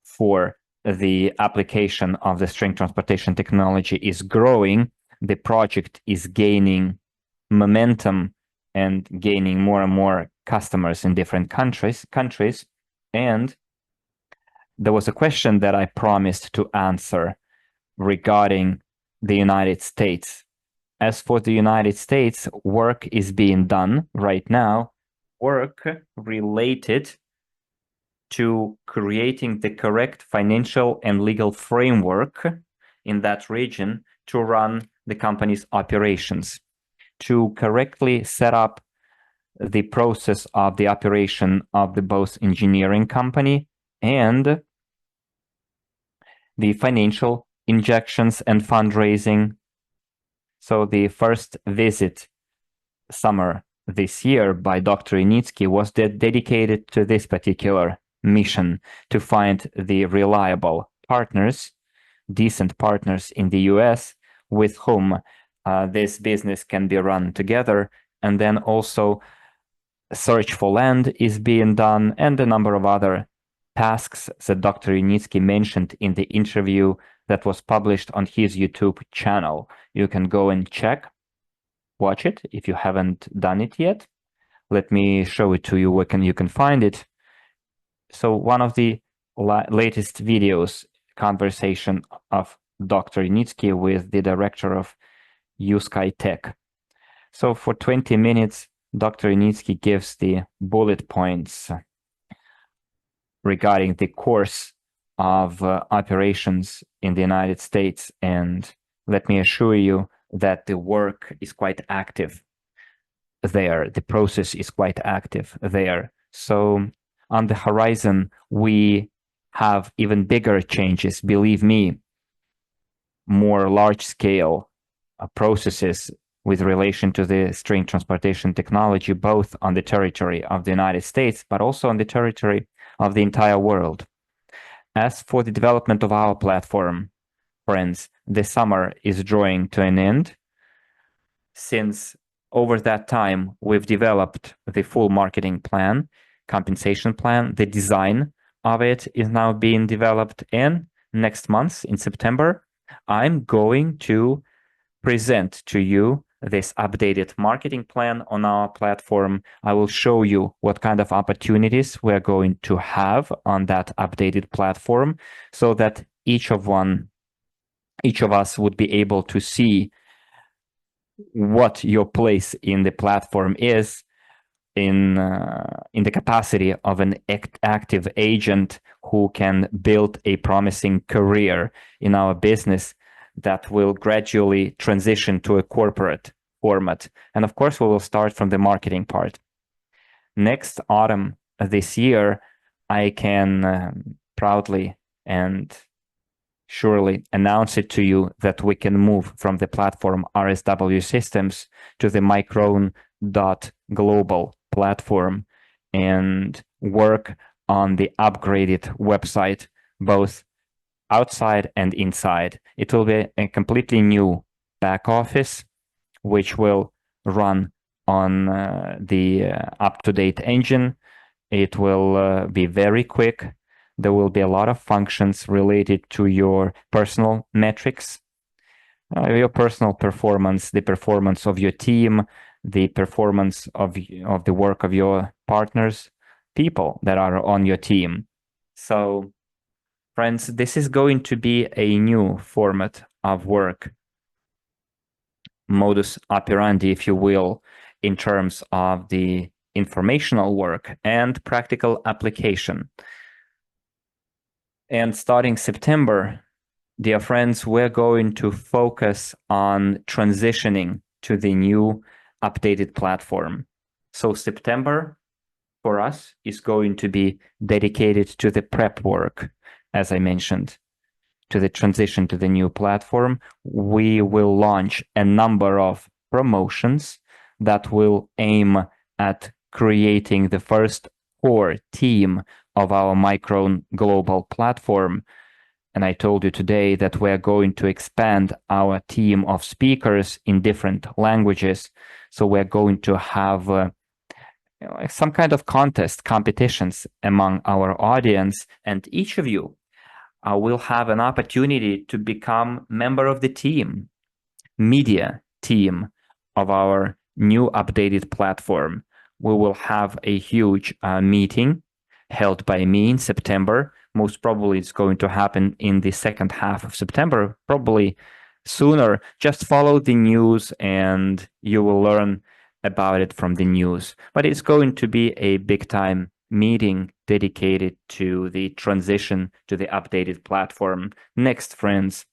for the application of the string transportation technology is growing. The project is gaining momentum and gaining more and more customers in different countries. And there was a question that I promised to answer regarding the United States. As for the United States, work is being done right now, work related to creating the correct financial and legal framework in that region to run the company's operations, to correctly set up the process of the operation of the both engineering company and the financial injections and fundraising. So the first visit summer this year by Dr. Unitsky was dedicated to this particular mission, to find the reliable partners, decent partners in the US with whom this business can be run together. And then also search for land is being done, and a number of other tasks that Dr. Unitsky mentioned in the interview that was published on his YouTube channel. You can go and watch it if you haven't done it yet. Let me show it to you where you can find it. So one of the latest videos, conversation of Dr. Unitsky with the director of USky Tech. So for 20 minutes, Dr. Unitsky gives the bullet points regarding the course of operations in the United States. And let me assure you that the work is quite active there. The process is quite active there. So on the horizon, we have even bigger changes. Believe me, more large-scale processes with relation to the string transportation technology, both on the territory of the United States, but also on the territory of the entire world. As for the development of our platform, friends, the summer is drawing to an end. Since over that time, we've developed the full marketing plan, compensation plan, the design of it is now being developed. And next month, in September, I'm going to present to you this updated marketing plan on our platform. I will show you what kind of opportunities we're going to have on that updated platform so that each of us would be able to see what your place in the platform is in the capacity of an active agent who can build a promising career in our business that will gradually transition to a corporate format. And of course, we will start from the marketing part. Next autumn this year, I can proudly and surely announce it to you that we can move from the platform RSW Systems to the micron.global platform and work on the upgraded website, both outside and inside. It will be a completely new back office, which will run on the up-to-date engine. It will be very quick. There will be a lot of functions related to your personal metrics, your personal performance, the performance of your team, the performance of the work of your partners, people that are on your team. So, friends, this is going to be a new format of work, modus operandi, if you will, in terms of the informational work and practical application. And starting September, dear friends, we're going to focus on transitioning to the new updated platform. So September for us is going to be dedicated to the prep work, as I mentioned, to the transition to the new platform. We will launch a number of promotions that will aim at creating the first core team of our Micron global platform. And I told you today that we're going to expand our team of speakers in different languages. So we're going to have some kind of competitions among our audience. And each of you will have an opportunity to become member of the team, media team of our new updated platform. We will have a huge meeting held by me in September. Most probably it's going to happen in the second half of September, probably sooner. Just follow the news and you will learn about it from the news. But it's going to be a big time meeting dedicated to the transition to the updated platform. Next, friends,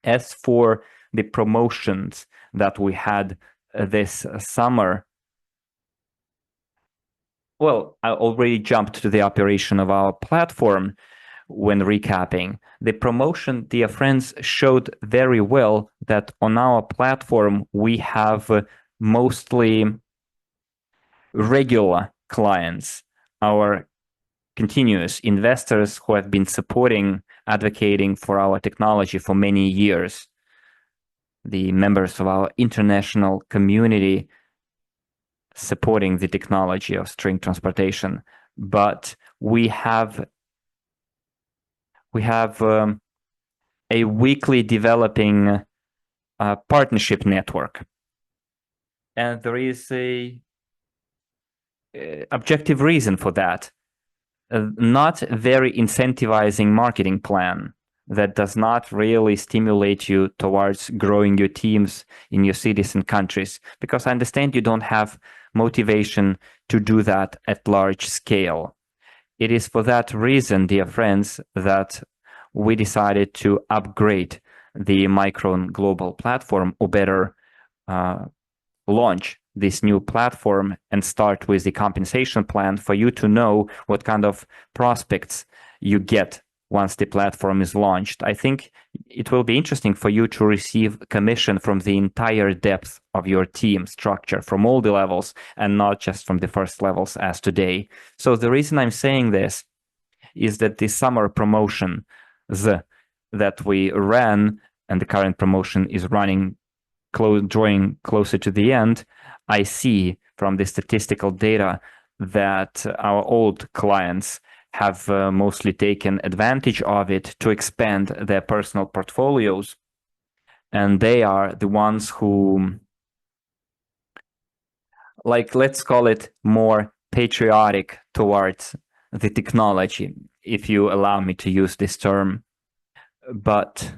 as for the promotions that we had this summer, well, I already jumped to the operation of our platform when recapping. The promotion, dear friends, showed very well that on our platform, we have mostly regular clients, our continuous investors who have been supporting, advocating for our technology for many years, the members of our international community supporting the technology of string transportation. But we have a weekly developing partnership network, and there is a objective reason for that. Not very incentivizing marketing plan. that does not really stimulate you towards growing your teams in your cities and countries? Because I understand you don't have motivation to do that at large scale. It is for that reason, dear friends, that we decided to upgrade the Micron global platform, or better, launch this new platform and start with the compensation plan for you to know what kind of prospects you get once the platform is launched. I think it will be interesting for you to receive commission from the entire depth of your team structure, from all the levels, and not just from the first levels as today. So the reason I'm saying this is that the summer promotion that we ran, and the current promotion is running drawing closer to the end, I see from the statistical data that our old clients have mostly taken advantage of it to expand their personal portfolios. And they are the ones who, like, let's call it more patriotic towards the technology, if you allow me to use this term. But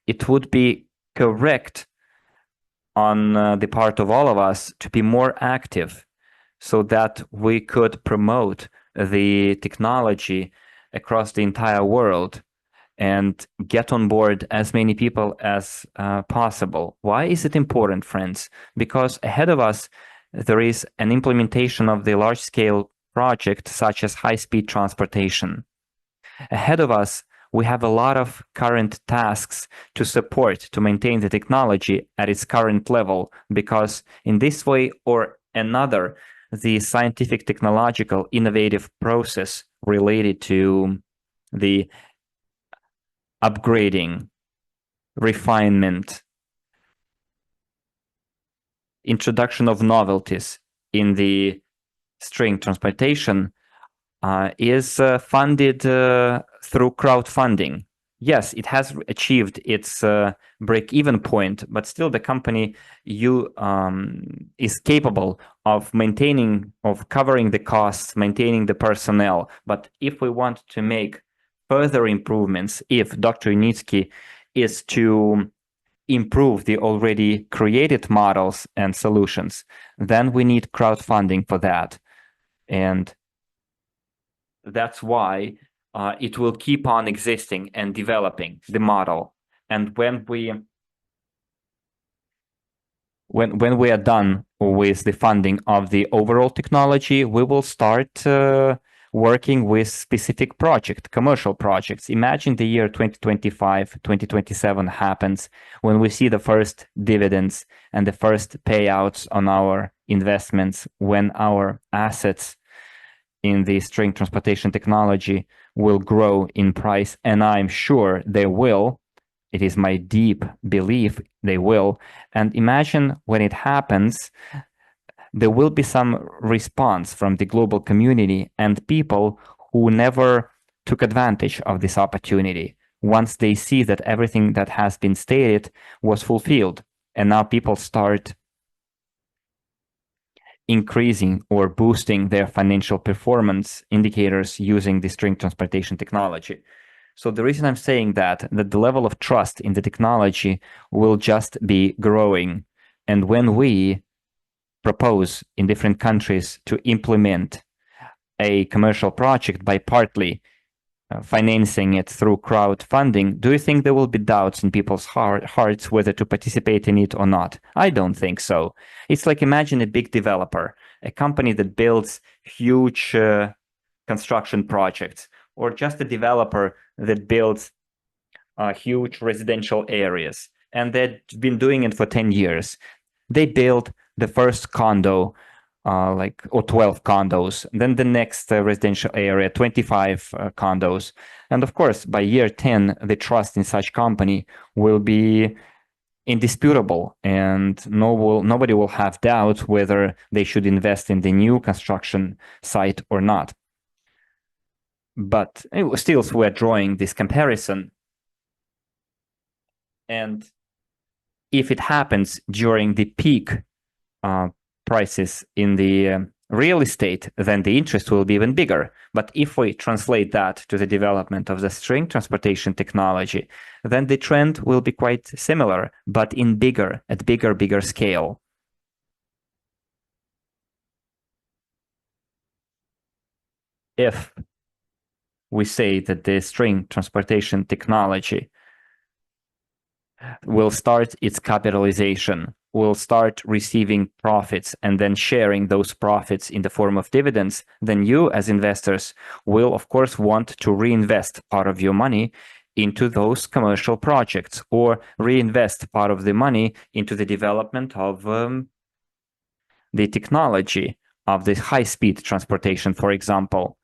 it would be correct on the part of all of us to be more active so that we could promote the technology across the entire world and get on board as many people as possible. Why is it important, friends? Because ahead of us, there is an implementation of the large-scale project such as high-speed transportation. Ahead of us, we have a lot of current tasks to support, to maintain the technology at its current level, because in this way or another, the scientific, technological, innovative process related to the upgrading, refinement, introduction of novelties in the string transportation is funded through crowdfunding. Yes, it has achieved its break-even point, but still the company is capable of covering the costs, maintaining the personnel. But if we want to make further improvements, if Dr. Unitsky is to improve the already created models and solutions, then we need crowdfunding for that. And that's why it will keep on existing and developing the model. And when we are done with the funding of the overall technology, we will start working with specific commercial projects. Imagine the year 2025, 2027 happens when we see the first dividends and the first payouts on our investments, when our assets in the string transportation technology will grow in price, and I'm sure they will. It is my deep belief they will. And imagine when it happens, there will be some response from the global community and people who never took advantage of this opportunity once they see that everything that has been stated was fulfilled. And now people start increasing or boosting their financial performance indicators using the string transportation technology. So the reason I'm saying that the level of trust in the technology will just be growing. And when we propose in different countries to implement a commercial project by partly financing it through crowdfunding, do you think there will be doubts in people's hearts whether to participate in it or not? I don't think so. It's like, imagine a big developer, a company that builds huge construction projects, or just a developer that builds huge residential areas, and they've been doing it for 10 years. They build the first condo, or 12 condos, then the next residential area, 25 condos. And of course, by year 10, the trust in such company will be indisputable, and nobody will have doubt whether they should invest in the new construction site or not. But still, we're drawing this comparison. And if it happens during the peak prices in the real estate, then the interest will be even bigger. But if we translate that to the development of the string transportation technology, then the trend will be quite similar, but at bigger scale. If we say that the string transportation technology will start its capitalization, will start receiving profits and then sharing those profits in the form of dividends, then you as investors will, of course, want to reinvest part of your money into those commercial projects or reinvest part of the money into the development of the technology of the high-speed transportation, for example.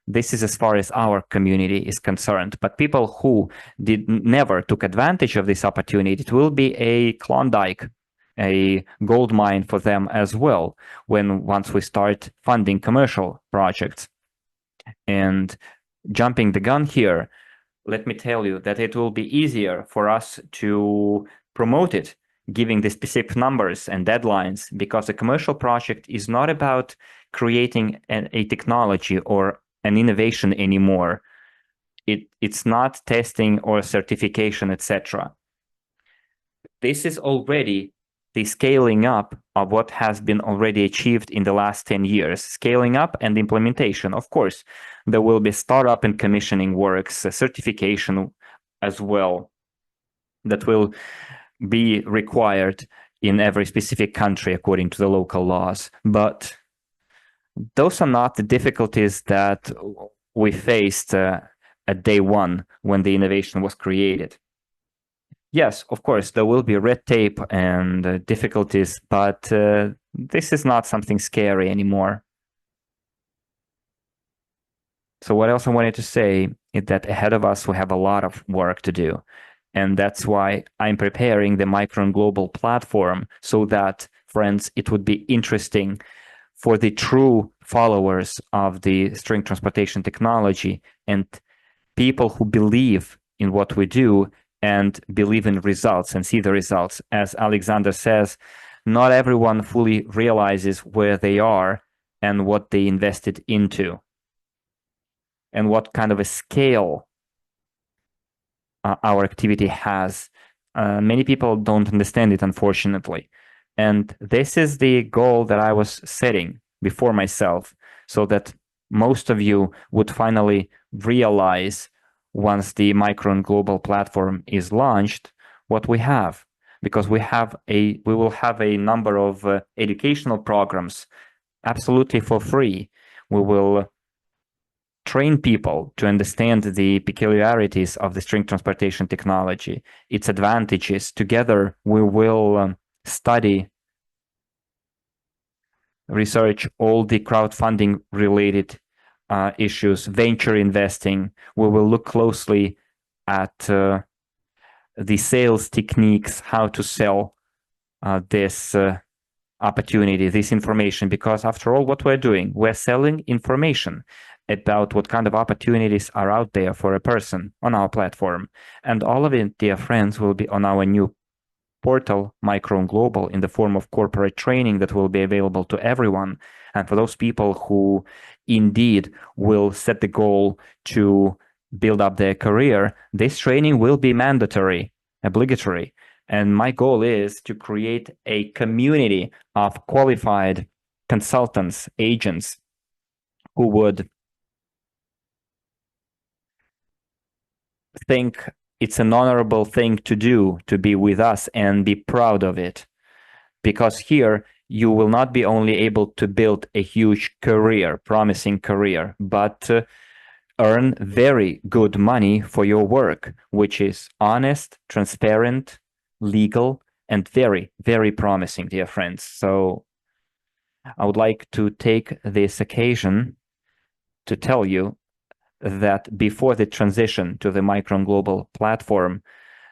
This is as far as our community is concerned. But people who never took advantage of this opportunity, it will be a Klondike, a gold mine for them as well, once we start funding commercial projects. And jumping the gun here, let me tell you that it will be easier for us to promote it, giving the specific numbers and deadlines, because a commercial project is not about creating a technology or an innovation anymore. It's not testing or certification, etc. This is already the scaling up of what has been already achieved in the last 10 years. Scaling up and implementation. Of course, there will be startup and commissioning works, certification as well, that will be required in every specific country according to the local laws. But those are not the difficulties that we faced at day one when the innovation was created. Yes, of course, there will be red tape and difficulties, but this is not something scary anymore. So what else I wanted to say is that ahead of us, we have a lot of work to do. And that's why I'm preparing the Micro and Global platform so that, friends, it would be interesting for the true followers of the string transportation technology and people who believe in what we do and believe in results and see the results. As Alexander says, not everyone fully realizes where they are and what they invested into and what kind of a scale our activity has. Many people don't understand it, unfortunately. And this is the goal that I was setting before myself, so that most of you would finally realize once the Micro and Global platform is launched, what we have. Because we will have a number of educational programs absolutely for free. We will train people to understand the peculiarities of the string transportation technology, its advantages. Together, we will study, research all the crowdfunding related issues, venture investing. We will look closely at the sales techniques, how to sell this opportunity, this information, because after all, what we're doing, we're selling information about what kind of opportunities are out there for a person on our platform. And all of it, dear friends, will be on our new portal, Micro and Global, in the form of corporate training that will be available to everyone. And for those people who indeed will set the goal to build up their career, this training will be mandatory, obligatory. And my goal is to create a community of qualified consultants, agents, who would think it's an honorable thing to do, to be with us and be proud of it. Because here, you will not be only able to build a huge career, promising career, but earn very good money for your work, which is honest, transparent, legal, and very, very promising, dear friends. So I would like to take this occasion to tell you that before the transition to the Micro and Global platform,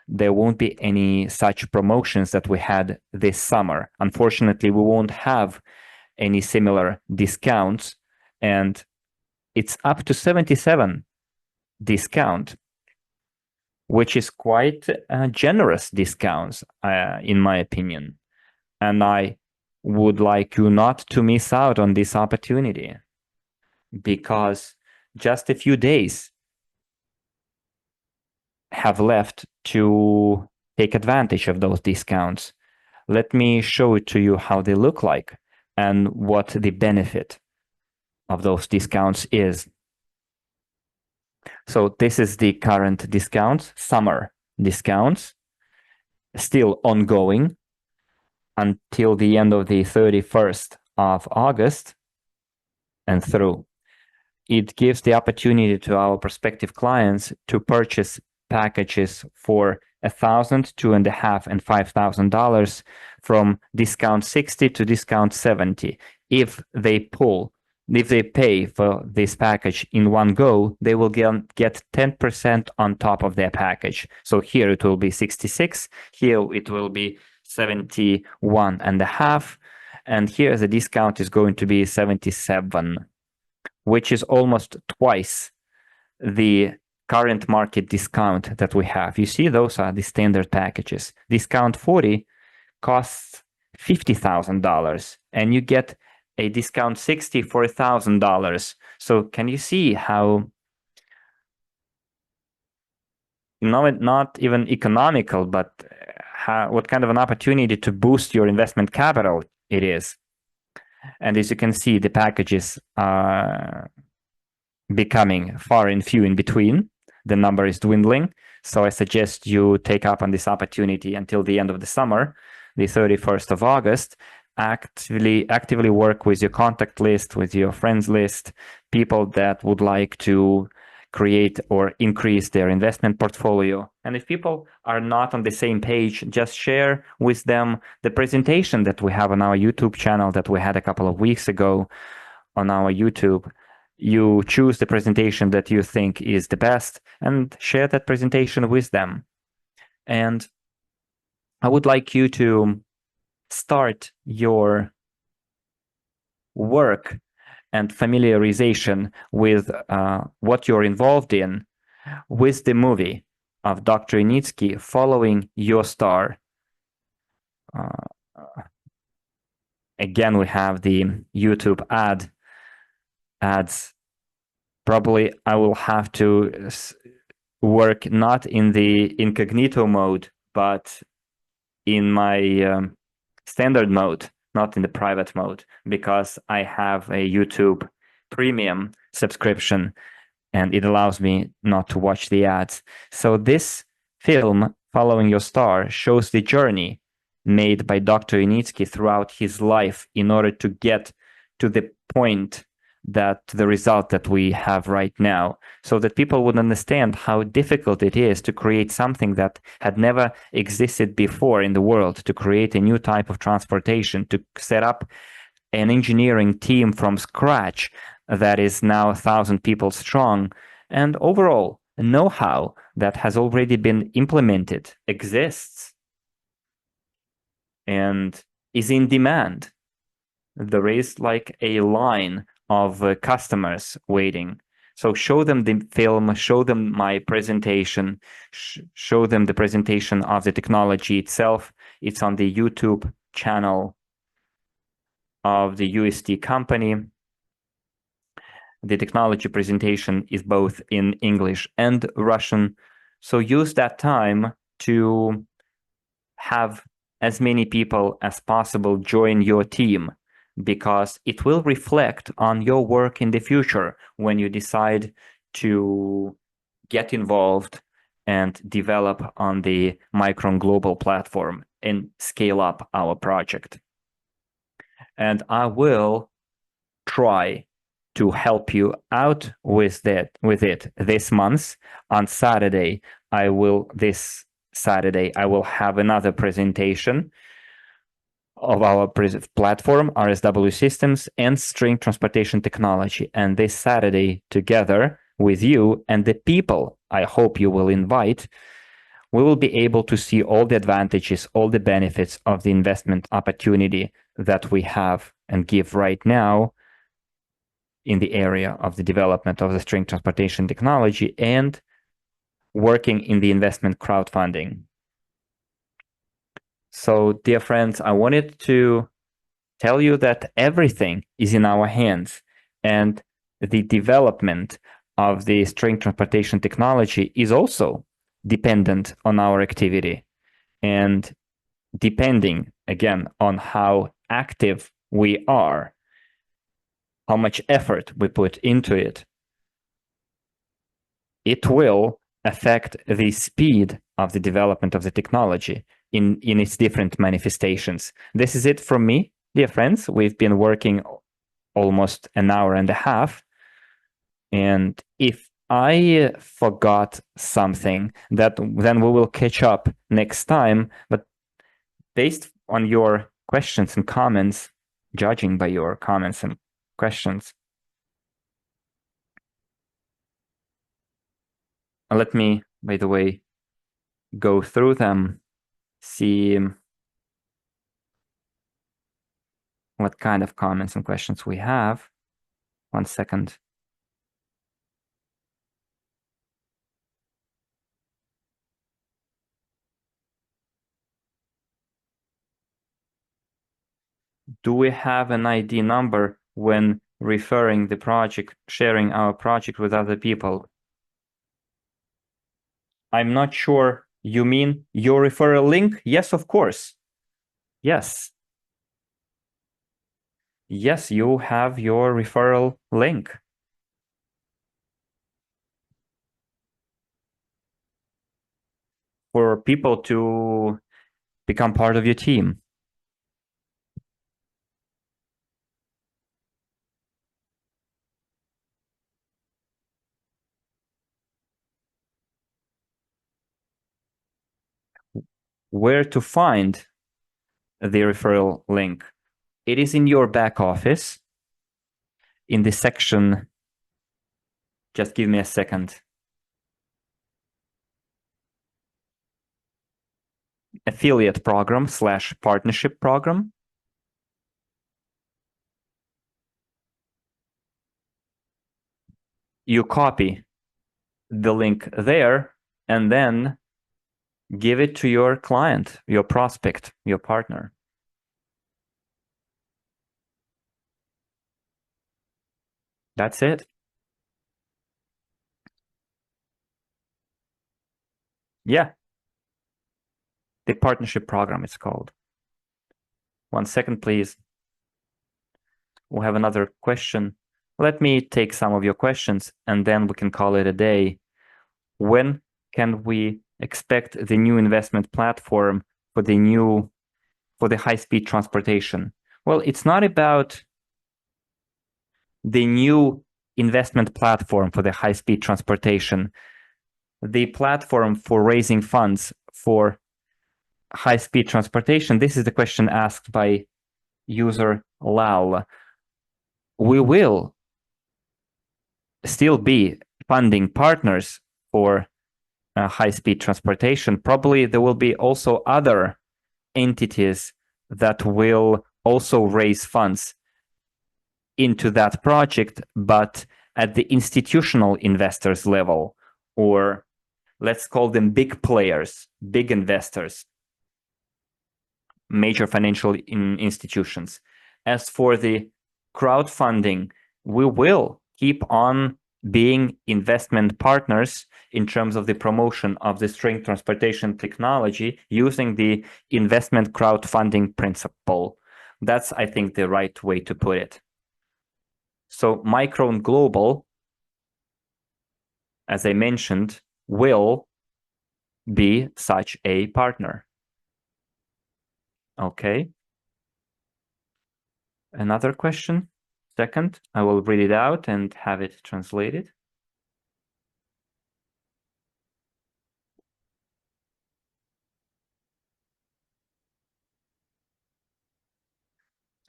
there won't be any such promotions that we had this summer. Unfortunately, we won't have any similar discounts, and it's up to 77 discount, which is quite generous discounts, in my opinion. And I would like you not to miss out on this opportunity, because just a few days have left to take advantage of those discounts. Let me show it to you how they look like and what the benefit of those discounts is. So this is the current discounts, summer discounts, still ongoing until the end of the 31st of August and through. It gives the opportunity to our prospective clients to purchase packages for $1,000, $2,500, and $5,000 from discount 60 to discount 70. If they pay for this package in one go, they will get 10% on top of their package. So here it will be 66, here it will be 71 and a half, and here the discount is going to be 77, which is almost twice the current market discount that we have. You see, those are the standard packages. Discount 40 costs $50,000, and you get a discount 60 for $1,000. So can you see how not even economical, but what kind of an opportunity to boost your investment capital it is? And as you can see, the packages are becoming far and few in between. The number is dwindling. So I suggest you take up on this opportunity until the end of the summer, the 31st of August. Actively work with your contact list, with your friends list, people that would like to create or increase their investment portfolio. And if people are not on the same page, just share with them the presentation that we have on our YouTube channel that we had a couple of weeks ago on our YouTube. You choose the presentation that you think is the best and share that presentation with them. And I would like you to start your work and familiarization with what you're involved in with the movie of Dr. Initsky, Following Your Star. Again, we have the YouTube ads. Probably I will have to work not in the incognito mode, but in my standard mode, not in the private mode, because I have a YouTube premium subscription and it allows me not to watch the ads. So this film, Following Your Star, shows the journey made by Dr. Initsky throughout his life in order to get to the point that the result that we have right now, so that people would understand how difficult it is to create something that had never existed before in the world, to create a new type of transportation, to set up an engineering team from scratch that is now 1,000 people strong, and overall know-how that has already been implemented, exists, and is in demand. There is like a line of customers waiting. So show them the film, show them my presentation, show them the presentation of the technology itself. It's on the YouTube channel of the UST company. The technology presentation is both in English and Russian. So use that time to have as many people as possible join your team, because it will reflect on your work in the future when you decide to get involved and develop on the Micron Global platform and scale up our project. And I will try to help you out with it this month. On Saturday, this Saturday, I will have another presentation of our platform, RSW Systems, and String Transportation Technology. And this Saturday, together with you and the people I hope you will invite, we will be able to see all the advantages, all the benefits of the investment opportunity that we have and give right now in the area of the development of the string transportation technology and working in the investment crowdfunding. So, dear friends, I wanted to tell you that everything is in our hands, and the development of the string transportation technology is also dependent on our activity, and depending again on how active we are, how much effort we put into it, it will affect the speed of the development of the technology in its different manifestations. This is it from me, dear friends. We've been working almost an hour and a half. And if I forgot something, then we will catch up next time. But based on your questions and comments, judging by your comments and questions, let me, by the way, go through them, see what kind of comments and questions we have. 1 second. Do we have an ID number when referring the project, sharing our project with other people? I'm not sure. You mean your referral link? Yes, of course. Yes. Yes, you have your referral link. For people to become part of your team. Where to find the referral link? It is in your back office in the section. Just give me a second. Affiliate program / partnership program. You copy the link there and then give it to your client, your prospect, your partner. That's it. Yeah. The partnership program is called. 1 second, please. We'll have another question. Let me take some of your questions and then we can call it a day. When can we expect the new investment platform for the high-speed transportation? Well, it's not about the new investment platform for the high-speed transportation. The platform for raising funds for high-speed transportation, this is the question asked by user Lal. We will still be funding partners for high-speed transportation. Probably there will be also other entities that will also raise funds into that project, but at the institutional investors level, or let's call them big players, big investors, major financial institutions. As for the crowdfunding, we will keep on being investment partners in terms of the promotion of the string transportation technology using the investment crowdfunding principle. That's, I think, the right way to put it. So Micron Global, as I mentioned, will be such a partner. Okay. Another question. Second, I will read it out and have it translated.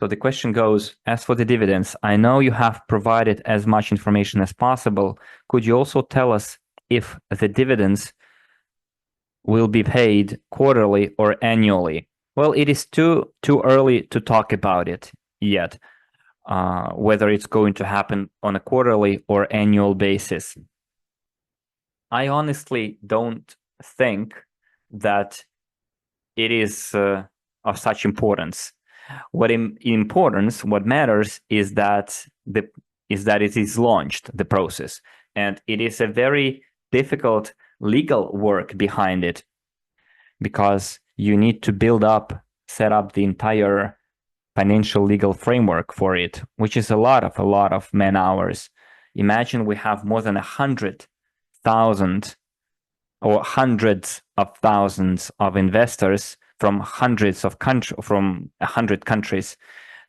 So the question goes, as for the dividends, I know you have provided as much information as possible. Could you also tell us if the dividends will be paid quarterly or annually? Well, it is too early to talk about it yet, whether it's going to happen on a quarterly or annual basis. I honestly don't think that it is of such importance. What matters is that it is launched, the process, and it is a very difficult legal work behind it, because you need to set up the entire financial legal framework for it, which is a lot of man hours. Imagine we have more than 100,000 or hundreds of thousands of investors from from 100 countries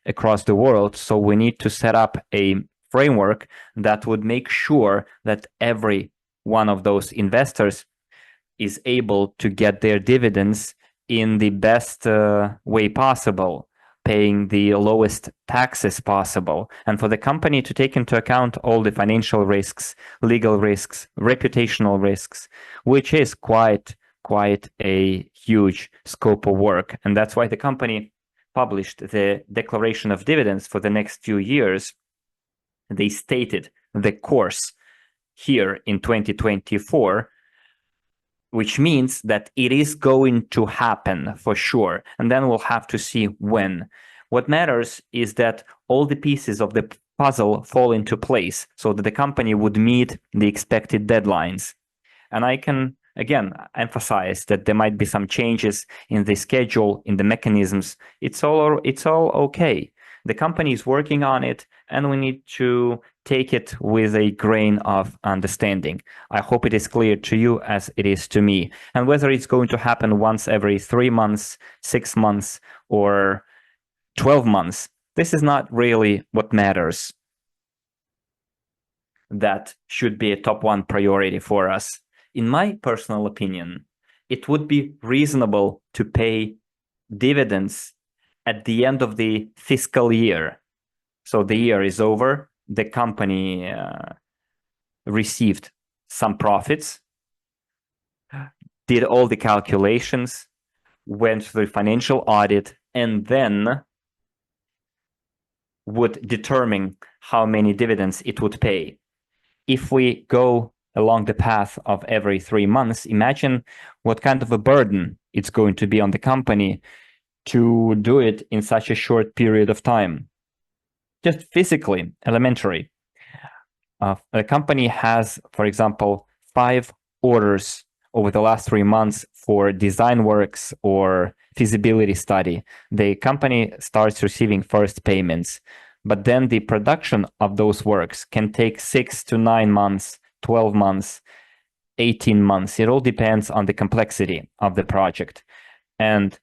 across the world. So we need to set up a framework that would make sure that every one of those investors is able to get their dividends in the best way possible, paying the lowest taxes possible, and for the company to take into account all the financial risks, legal risks, reputational risks, which is quite a huge scope of work. And that's why the company published the declaration of dividends for the next few years. They stated the course here in 2024, which means that it is going to happen for sure. And then we'll have to see when. What matters is that all the pieces of the puzzle fall into place so that the company would meet the expected deadlines. And I can, again, emphasize that there might be some changes in the schedule, in the mechanisms. It's all okay. The company is working on it, and we need to take it with a grain of understanding. I hope it is clear to you as it is to me. And whether it's going to happen once every 3 months, 6 months, or 12 months, this is not really what matters. That should be a top one priority for us. In my personal opinion, it would be reasonable to pay dividends at the end of the fiscal year. So the year is over, the company received some profits, did all the calculations, went through the financial audit, and then would determine how many dividends it would pay. If we go along the path of every 3 months, imagine what kind of a burden it's going to be on the company to do it in such a short period of time. Just physically, elementary. A company has, for example, 5 orders over the last 3 months for design works or feasibility study. The company starts receiving first payments, but then the production of those works can take 6 to 9 months, 12 months, 18 months. It all depends on the complexity of the project. And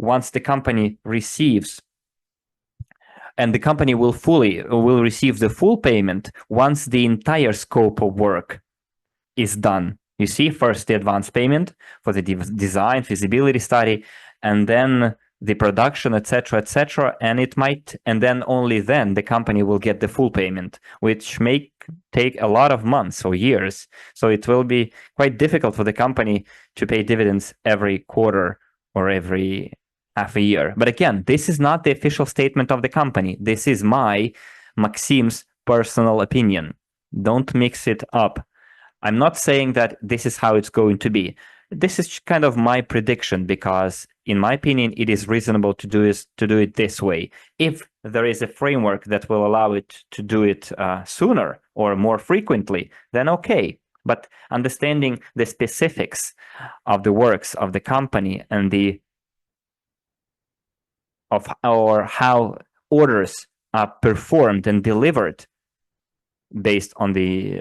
once the company receives, and the company will receive the full payment once the entire scope of work is done. You see, first the advance payment for the design, feasibility study, and then the production, etc., and then only then the company will get the full payment, which may take a lot of months or years. So it will be quite difficult for the company to pay dividends every quarter or every half a year. But again, this is not the official statement of the company. This is Maxim's personal opinion. Don't mix it up. I'm not saying that this is how it's going to be. This is kind of my prediction, because in my opinion, it is reasonable to do it this way. If there is a framework that will allow it to do it sooner or more frequently, then okay. But understanding the specifics of the works of the company and how orders are performed and delivered based on the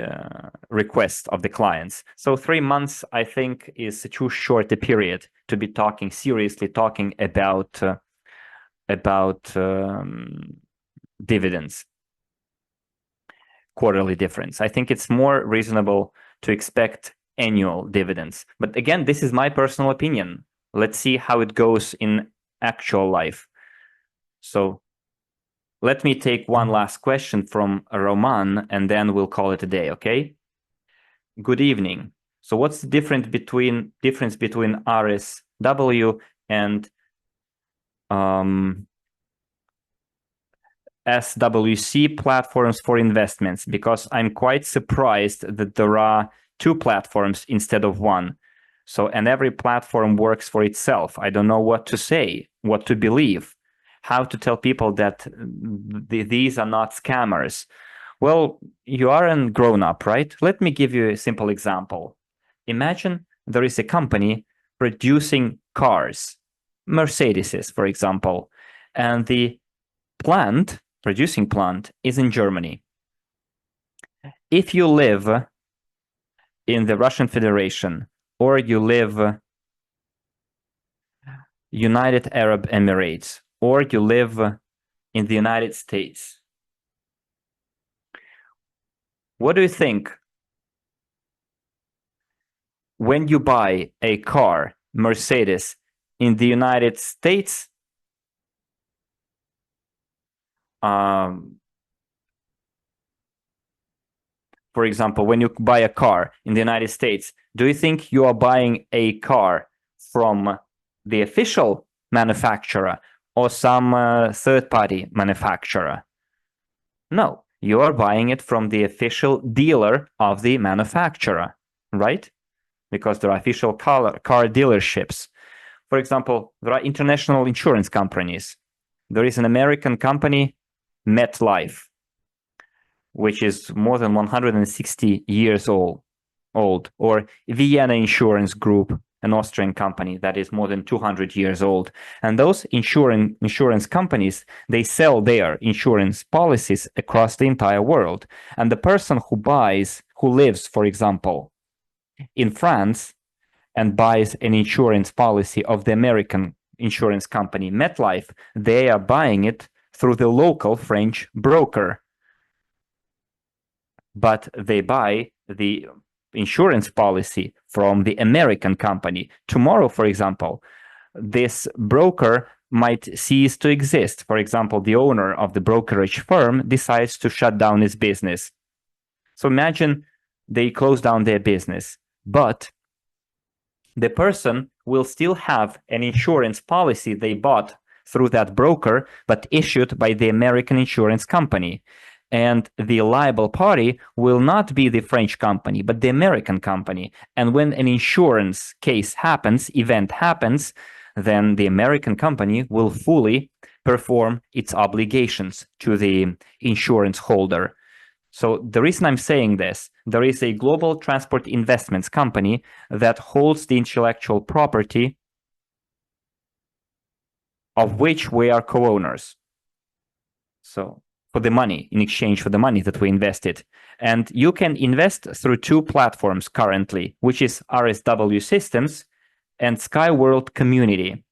request of the clients. So 3 months, I think, is too short a period to be seriously talking about dividends, quarterly difference. I think it's more reasonable to expect annual dividends. But again, this is my personal opinion. Let's see how it goes in actual life. So let me take one last question from Roman, and then we'll call it a day, okay? Good evening. So what's the difference between RSW and SWC platforms for investments? Because I'm quite surprised that there are 2 platforms instead of 1. So, and every platform works for itself. I don't know what to say, what to believe. how to tell people that these are not scammers? Well, you are a grown-up, right? Let me give you a simple example. Imagine there is a company producing cars, Mercedes, for example, and the producing plant is in Germany. If you live in the Russian Federation or you live United Arab Emirates or you live in the United States, what do you think when you buy a car, Mercedes, in the United States? For example, when you buy a car in the United States, do you think you are buying a car from the official manufacturer or some third-party manufacturer? No, you are buying it from the official dealer of the manufacturer, right? Because there are official car dealerships. For example, there are international insurance companies. There is an American company, MetLife, which is more than 160 years old, or Vienna Insurance Group, an Austrian company that is more than 200 years old. And those insurance companies, they sell their insurance policies across the entire world. And the person who lives, for example, in France and buys an insurance policy of the American insurance company MetLife, they are buying it through the local French broker. But they buy the insurance policy from the American company. Tomorrow, for example, this broker might cease to exist. For example, the owner of the brokerage firm decides to shut down his business. So imagine they close down their business, but the person will still have an insurance policy they bought through that broker, but issued by the American insurance company. And the liable party will not be the French company, but the American company. And when an insurance event happens, then the American company will fully perform its obligations to the insurance holder. So the reason I'm saying this, there is a global transport investments company that holds the intellectual property of which we are co-owners. So for the money, in exchange for the money that we invested. And you can invest through two platforms currently, which is RSW Systems and Skyworld Community.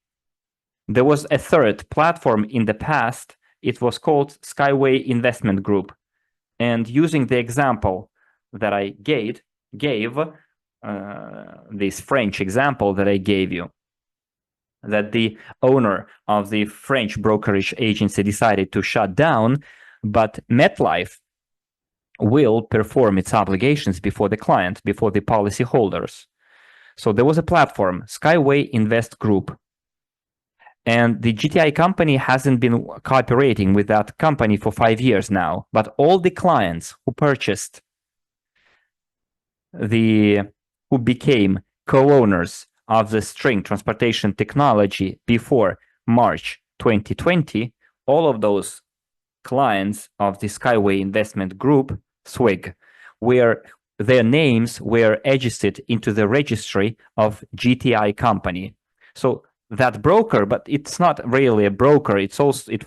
There was a third platform in the past. It was called Skyway Investment Group. And using the example that I gave this French example that I gave you, that the owner of the French brokerage agency decided to shut down, but MetLife will perform its obligations before the client, before the policyholders. So there was a platform, Skyway Invest Group. And the GTI company hasn't been cooperating with that company for 5 years now. But all the clients who purchased who became co-owners of the string transportation technology before March 2020, all of those clients of the Skyway Investment Group, SWIG, their names were registered into the registry of GTI company. So that broker, but it's not really a broker, it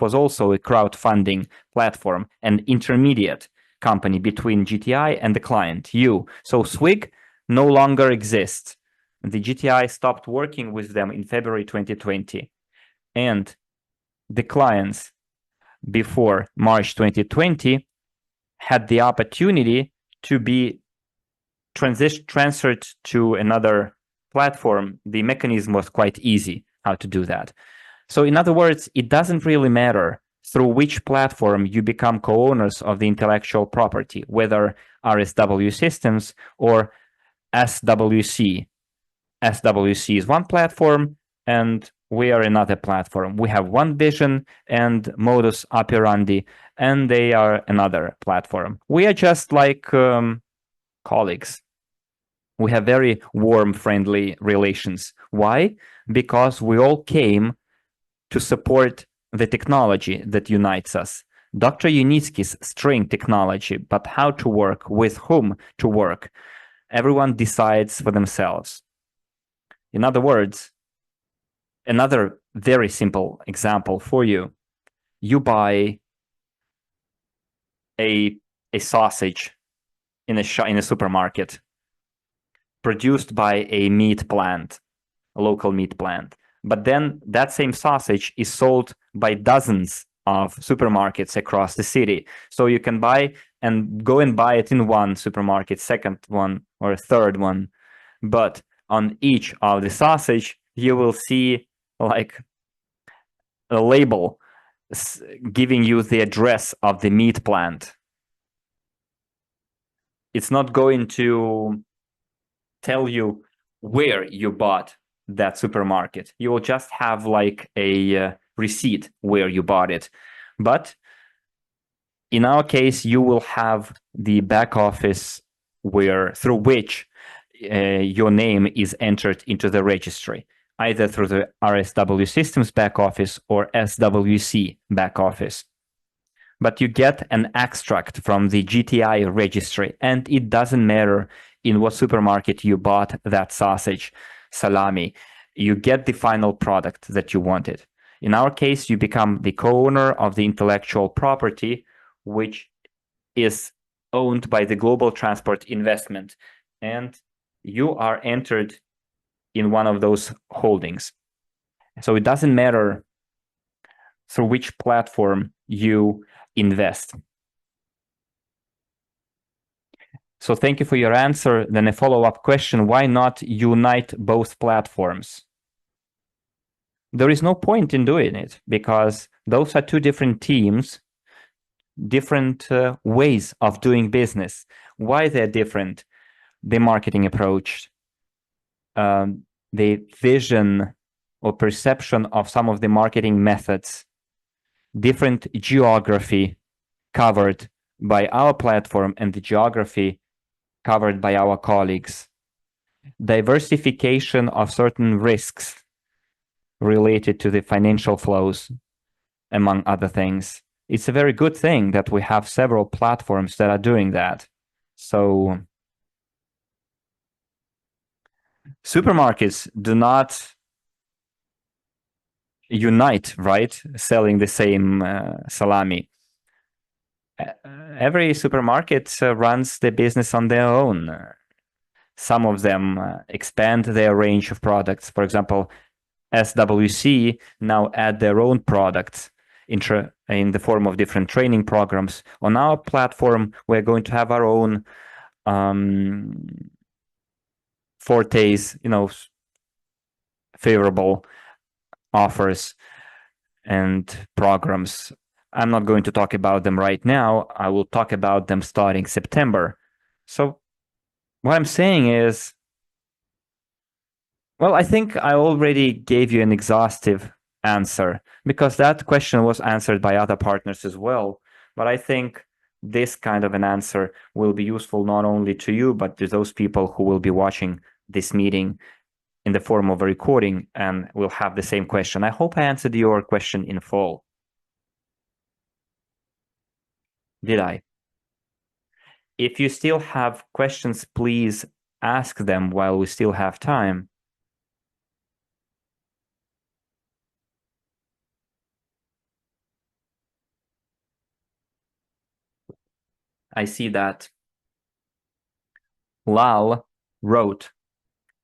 was also a crowdfunding platform, an intermediate company between GTI and the client, you. So SWIG no longer exists. The GTI stopped working with them in February 2020. And the clients before March 2020 had the opportunity to be transferred to another platform. The mechanism was quite easy how to do that. So in other words, it doesn't really matter through which platform you become co-owners of the intellectual property, whether RSW Systems or SWC. SWC is one platform and we are another platform. We have one vision and modus operandi, and they are another platform. We are just like colleagues. We have very warm, friendly relations. Why? Because we all came to support the technology that unites us. Dr. Unitsky's string technology, but how to work, with whom to work, everyone decides for themselves. In other words, another very simple example for you. You buy a sausage in a supermarket produced by a meat plant, a local meat plant. But then that same sausage is sold by dozens of supermarkets across the city. So you can buy and go and buy it in one supermarket, second one, or a third one. But on each of the sausage, you will see like a label giving you the address of the meat plant. It's not going to tell you where you bought that supermarket. You will just have like a receipt where you bought it. But in our case, you will have the back office through which your name is entered into the registry, either through the RSW Systems back office or SWC back office. But you get an extract from the GTI registry, and it doesn't matter in what supermarket you bought that sausage, salami. You get the final product that you wanted. In our case, you become the co-owner of the intellectual property, which is owned by the Global Transport Investment, and you are entered in one of those holdings. So it doesn't matter through which platform you invest. So thank you for your answer. Then a follow-up question, why not unite both platforms? There is no point in doing it because those are two different teams, different ways of doing business. Why they're different? The marketing approach, the vision or perception of some of the marketing methods, different geography covered by our platform and the geography covered by our colleagues, diversification of certain risks related to the financial flows, among other things. It's a very good thing that we have several platforms that are doing that. So supermarkets do not unite, right? Selling the same salami. Every supermarket runs the business on their own. Some of them expand their range of products. For example, SWC now add their own products in the form of different training programs. On our platform, we're going to have our own fortes, favorable offers and programs. I'm not going to talk about them right now. I will talk about them starting September. So what I'm saying is, well, I think I already gave you an exhaustive answer because that question was answered by other partners as well. But I think this kind of an answer will be useful not only to you, but to those people who will be watching this meeting in the form of a recording and will have the same question. I hope I answered your question in full. Did I? If you still have questions, please ask them while we still have time. I see that Lal wrote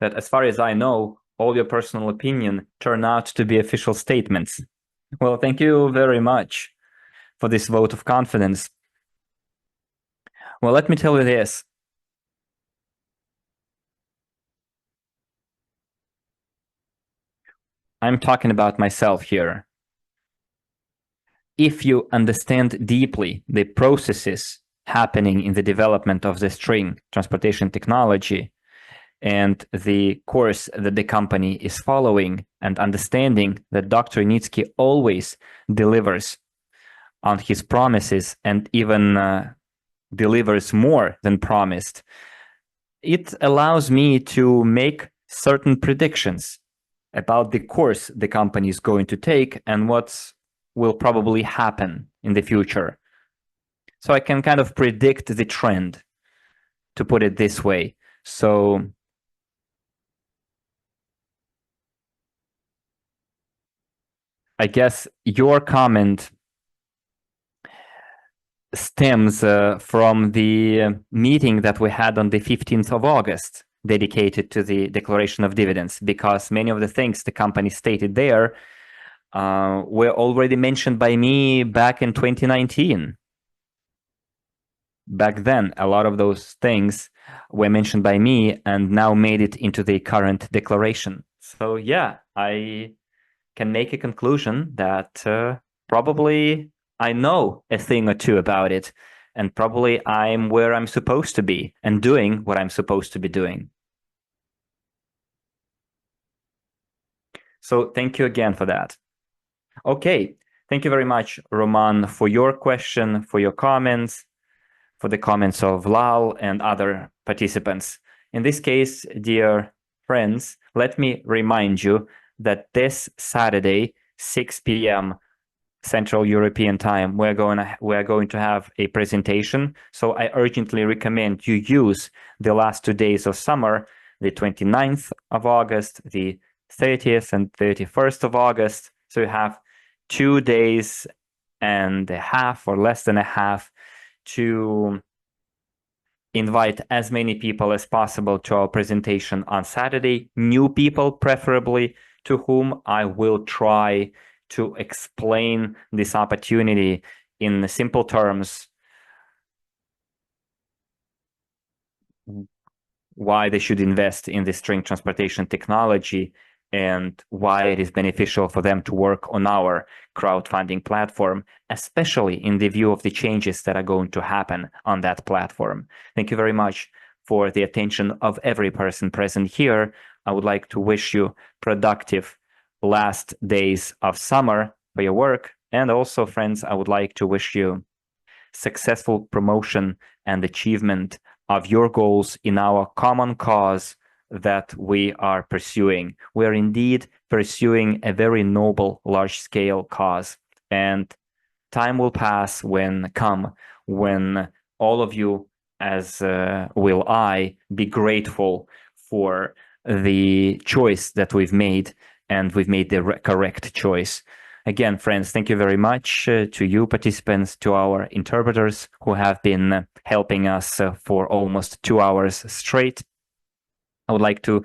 that as far as I know, all your personal opinion turn out to be official statements. Well, thank you very much for this vote of confidence. Well, let me tell you this. I'm talking about myself here. If you understand deeply the processes happening in the development of the string transportation technology and the course that the company is following, and understanding that Dr. Unitsky always delivers on his promises and even delivers more than promised, it allows me to make certain predictions about the course the company is going to take and what will probably happen in the future. So I can kind of predict the trend, to put it this way. So I guess your comment stems from the meeting that we had on the 15th of August, dedicated to the declaration of dividends, because many of the things the company stated there were already mentioned by me back in 2019. Back then, a lot of those things were mentioned by me and now made it into the current declaration. So yeah, I can make a conclusion that probably I know a thing or two about it, and probably I'm where I'm supposed to be and doing what I'm supposed to be doing. So thank you again for that. Okay, thank you very much, Roman, for your question, for your comments, for the comments of Lal and other participants. In this case, dear friends, let me remind you that this Saturday, 6 p.m. Central European Time, we're going to have a presentation. So I urgently recommend you use the last 2 days of summer, the 29th of August, the 30th and 31st of August. So you have 2 days and a half or less than a half to invite as many people as possible to our presentation on Saturday, new people preferably, to whom I will try to explain this opportunity in simple terms, why they should invest in the string transportation technology and why it is beneficial for them to work on our crowdfunding platform, especially in the view of the changes that are going to happen on that platform. Thank you very much for the attention of every person present here. I would like to wish you productive last days of summer for your work. And also, friends, I would like to wish you successful promotion and achievement of your goals in our common cause that we are pursuing. We are indeed pursuing a very noble, large-scale cause. And time will pass when all of you, as will I, be grateful for the choice that we've made, and we've made the correct choice. Again, friends, thank you very much to you participants, to our interpreters who have been helping us for almost 2 hours straight. I would like to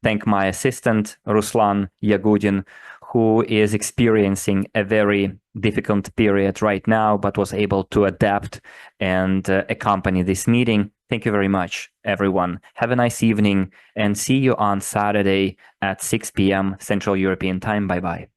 thank my assistant, Ruslan Yagudin, who is experiencing a very difficult period right now, but was able to adapt and accompany this meeting. Thank you very much, everyone. Have a nice evening and see you on Saturday at 6 p.m. Central European Time. Bye-bye.